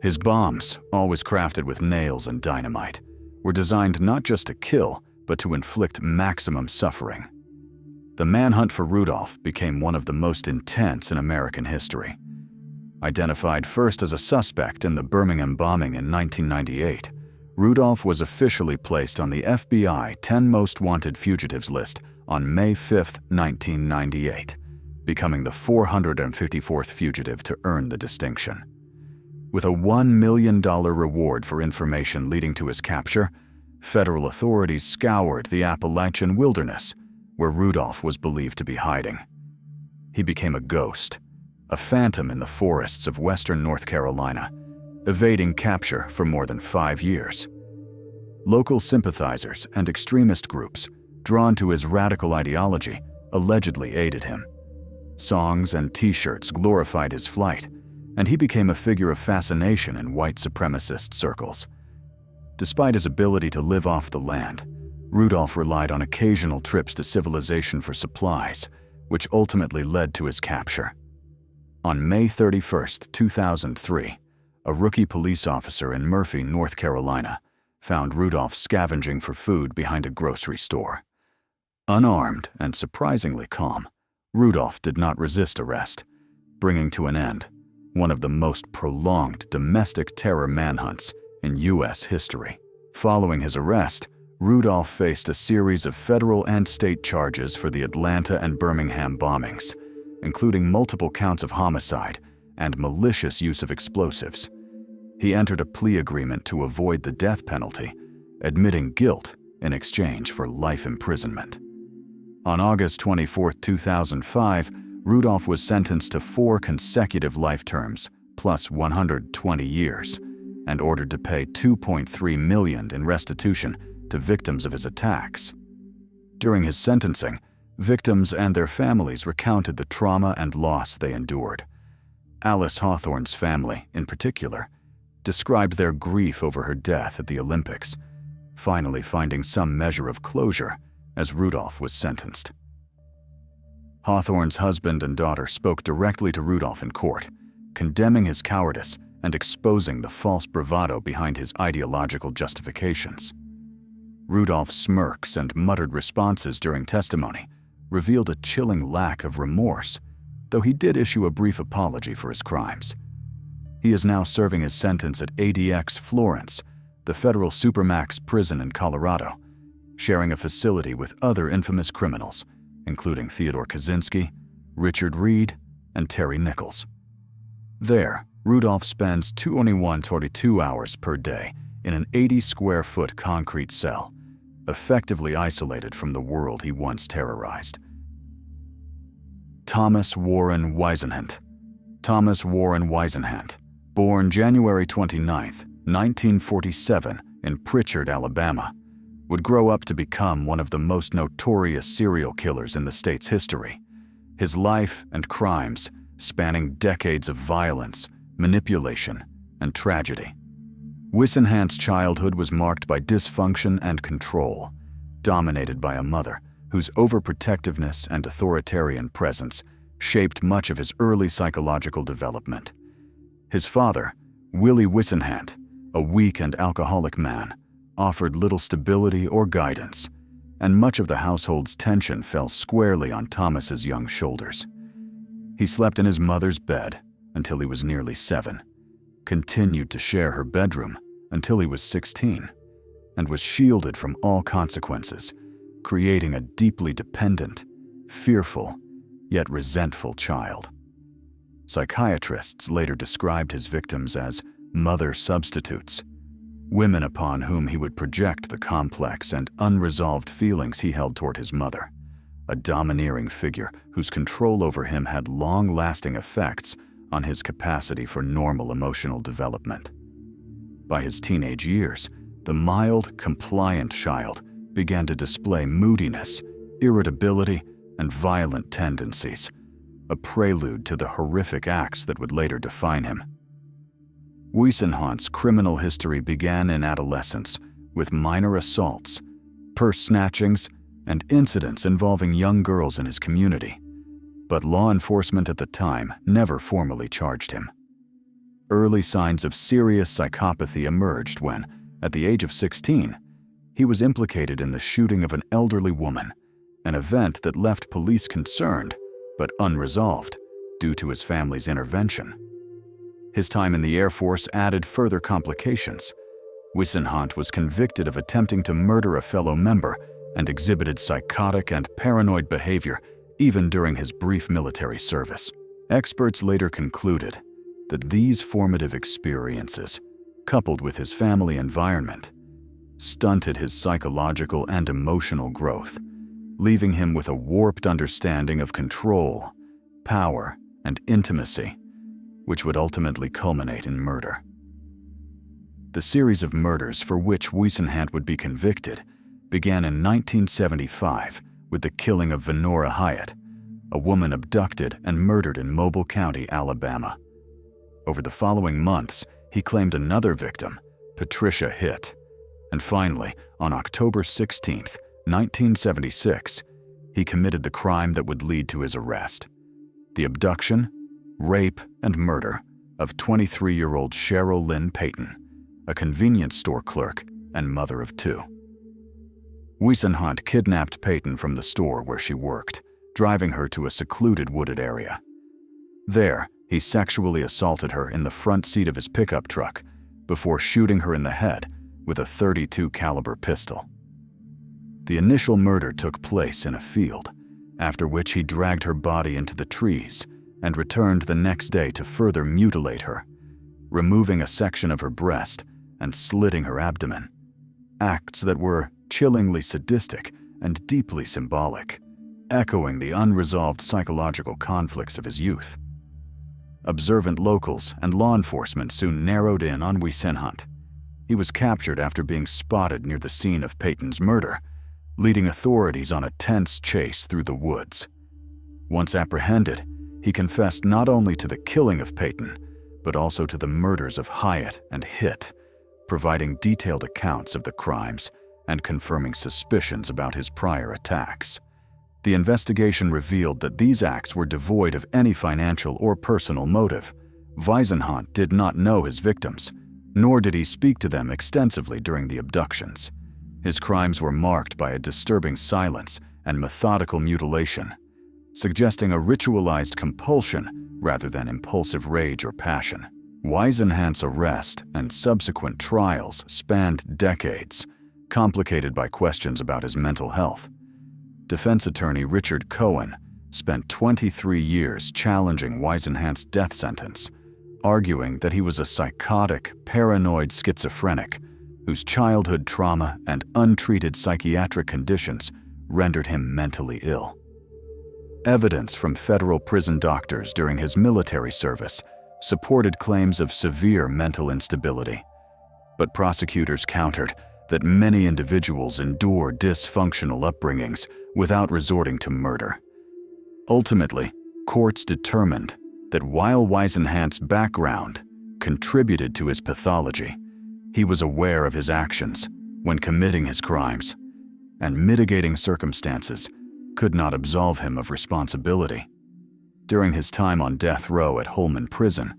His bombs, always crafted with nails and dynamite, were designed not just to kill, but to inflict maximum suffering. The manhunt for Rudolph became one of the most intense in American history. Identified first as a suspect in the Birmingham bombing in 1998, Rudolph was officially placed on the FBI 10 Most Wanted Fugitives list on May 5, 1998, becoming the 454th fugitive to earn the distinction. With a $1 million reward for information leading to his capture, federal authorities scoured the Appalachian wilderness, where Rudolph was believed to be hiding. He became a ghost, a phantom in the forests of western North Carolina, evading capture for more than 5 years. Local sympathizers and extremist groups, drawn to his radical ideology, allegedly aided him. Songs and T-shirts glorified his flight, and he became a figure of fascination in white supremacist circles. Despite his ability to live off the land, Rudolph relied on occasional trips to civilization for supplies, which ultimately led to his capture. On May 31, 2003, a rookie police officer in Murphy, North Carolina, found Rudolph scavenging for food behind a grocery store. Unarmed and surprisingly calm, Rudolph did not resist arrest, bringing to an end one of the most prolonged domestic terror manhunts in U.S. history. Following his arrest, Rudolph faced a series of federal and state charges for the Atlanta and Birmingham bombings, including multiple counts of homicide and malicious use of explosives. He entered a plea agreement to avoid the death penalty, admitting guilt in exchange for life imprisonment. On August 24, 2005, Rudolph was sentenced to 4 consecutive life terms, plus 120 years, and ordered to pay $2.3 million in restitution to victims of his attacks. During his sentencing, victims and their families recounted the trauma and loss they endured. Alice Hawthorne's family, in particular, described their grief over her death at the Olympics, finally finding some measure of closure as Rudolph was sentenced. Hawthorne's husband and daughter spoke directly to Rudolph in court, condemning his cowardice and exposing the false bravado behind his ideological justifications. Rudolph's smirks and muttered responses during testimony revealed a chilling lack of remorse, though he did issue a brief apology for his crimes. He is now serving his sentence at ADX Florence, the federal supermax prison in Colorado, sharing a facility with other infamous criminals, including Theodore Kaczynski, Richard Reid, and Terry Nichols. There, Rudolph spends 22 hours per day in an 80-square-foot concrete cell, effectively isolated from the world he once terrorized. Thomas Warren Whisenhant. Thomas Warren Whisenhant, born January 29, 1947, in Pritchard, Alabama, would grow up to become one of the most notorious serial killers in the state's history. His life and crimes spanning decades of violence, manipulation, and tragedy. Whisenhant's childhood was marked by dysfunction and control, dominated by a mother whose overprotectiveness and authoritarian presence shaped much of his early psychological development. His father, Willie Whisenhant, a weak and alcoholic man, offered little stability or guidance, and much of the household's tension fell squarely on Thomas's young shoulders. He slept in his mother's bed until he was nearly 7, continued to share her bedroom until he was 16, and was shielded from all consequences, creating a deeply dependent, fearful, yet resentful child. Psychiatrists later described his victims as mother substitutes, women upon whom he would project the complex and unresolved feelings he held toward his mother, a domineering figure whose control over him had long-lasting effects on his capacity for normal emotional development. By his teenage years, the mild, compliant child began to display moodiness, irritability, and violent tendencies, a prelude to the horrific acts that would later define him. Whisenhant's criminal history began in adolescence with minor assaults, purse snatchings, and incidents involving young girls in his community, but law enforcement at the time never formally charged him. Early signs of serious psychopathy emerged when, at the age of 16, he was implicated in the shooting of an elderly woman, an event that left police concerned but unresolved due to his family's intervention. His time in the Air Force added further complications. Whisenhant was convicted of attempting to murder a fellow member and exhibited psychotic and paranoid behavior even during his brief military service. Experts later concluded that these formative experiences, coupled with his family environment, stunted his psychological and emotional growth, leaving him with a warped understanding of control, power, and intimacy, which would ultimately culminate in murder. The series of murders for which WHISENHANT would be convicted began in 1975 with the killing of Venora Hyatt, a woman abducted and murdered in Mobile County, Alabama. Over the following months, he claimed another victim, Patricia Hitt, and finally, on October 16, 1976, he committed the crime that would lead to his arrest: the abduction, rape, and murder of 23-year-old Cheryl Lynn Payton, a convenience store clerk and mother of two. WHISENHANT kidnapped Payton from the store where she worked, driving her to a secluded wooded area. There, he sexually assaulted her in the front seat of his pickup truck before shooting her in the head with a .32 caliber pistol. The initial murder took place in a field, after which he dragged her body into the trees and returned the next day to further mutilate her, removing a section of her breast and slitting her abdomen, acts that were chillingly sadistic and deeply symbolic, echoing the unresolved psychological conflicts of his youth. Observant locals and law enforcement soon narrowed in on WHISENHANT. He was captured after being spotted near the scene of Payton's murder, leading authorities on a tense chase through the woods. Once apprehended, he confessed not only to the killing of Payton, but also to the murders of Hyatt and Hitt, providing detailed accounts of the crimes and confirming suspicions about his prior attacks. The investigation revealed that these acts were devoid of any financial or personal motive. WHISENHANT did not know his victims, nor did he speak to them extensively during the abductions. His crimes were marked by a disturbing silence and methodical mutilation, suggesting a ritualized compulsion rather than impulsive rage or passion. WHISENHANT's arrest and subsequent trials spanned decades, complicated by questions about his mental health. Defense attorney Richard Cohen spent 23 years challenging WHISENHANT's death sentence, arguing that he was a psychotic, paranoid schizophrenic whose childhood trauma and untreated psychiatric conditions rendered him mentally ill. Evidence from federal prison doctors during his military service supported claims of severe mental instability, but prosecutors countered that many individuals endure dysfunctional upbringings without resorting to murder. Ultimately, courts determined that while WHISENHANT's background contributed to his pathology, he was aware of his actions when committing his crimes, and mitigating circumstances could not absolve him of responsibility. During his time on death row at Holman Prison,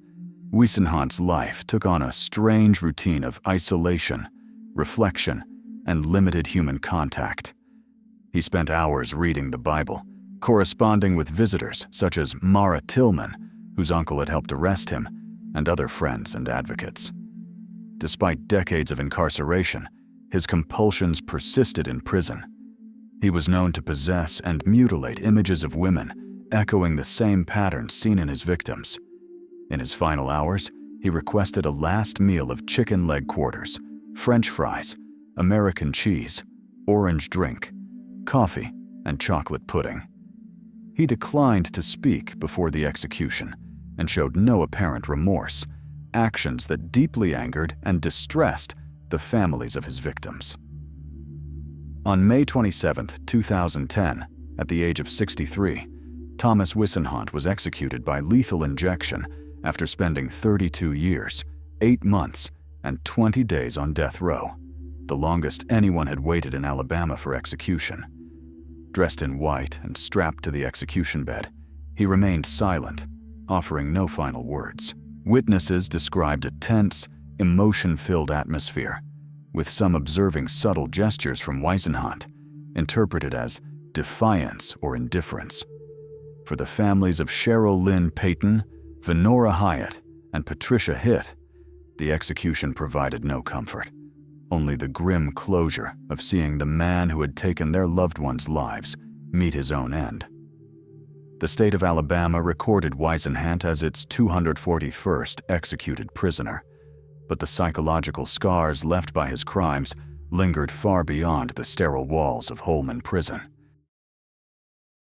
WHISENHANT's life took on a strange routine of isolation, reflection, and limited human contact. He spent hours reading the Bible, corresponding with visitors such as Mara Tillman, whose uncle had helped arrest him, and other friends and advocates. Despite decades of incarceration, his compulsions persisted in prison. He was known to possess and mutilate images of women, echoing the same patterns seen in his victims. In his final hours, he requested a last meal of chicken leg quarters, French fries, American cheese, orange drink, coffee, and chocolate pudding. He declined to speak before the execution and showed no apparent remorse, actions that deeply angered and distressed the families of his victims. On May 27, 2010, at the age of 63, Thomas WHISENHANT was executed by lethal injection after spending 32 years, 8 months, and 20 days on death row, the longest anyone had waited in Alabama for execution. Dressed in white and strapped to the execution bed, he remained silent, offering no final words. Witnesses described a tense, emotion-filled atmosphere, with some observing subtle gestures from WHISENHANT, interpreted as defiance or indifference. For the families of Cheryl Lynn Payton, Venora Hyatt, and Patricia Hitt, the execution provided no comfort, only the grim closure of seeing the man who had taken their loved ones' lives meet his own end. The state of Alabama recorded WHISENHANT as its 241st executed prisoner, but the psychological scars left by his crimes lingered far beyond the sterile walls of Holman Prison.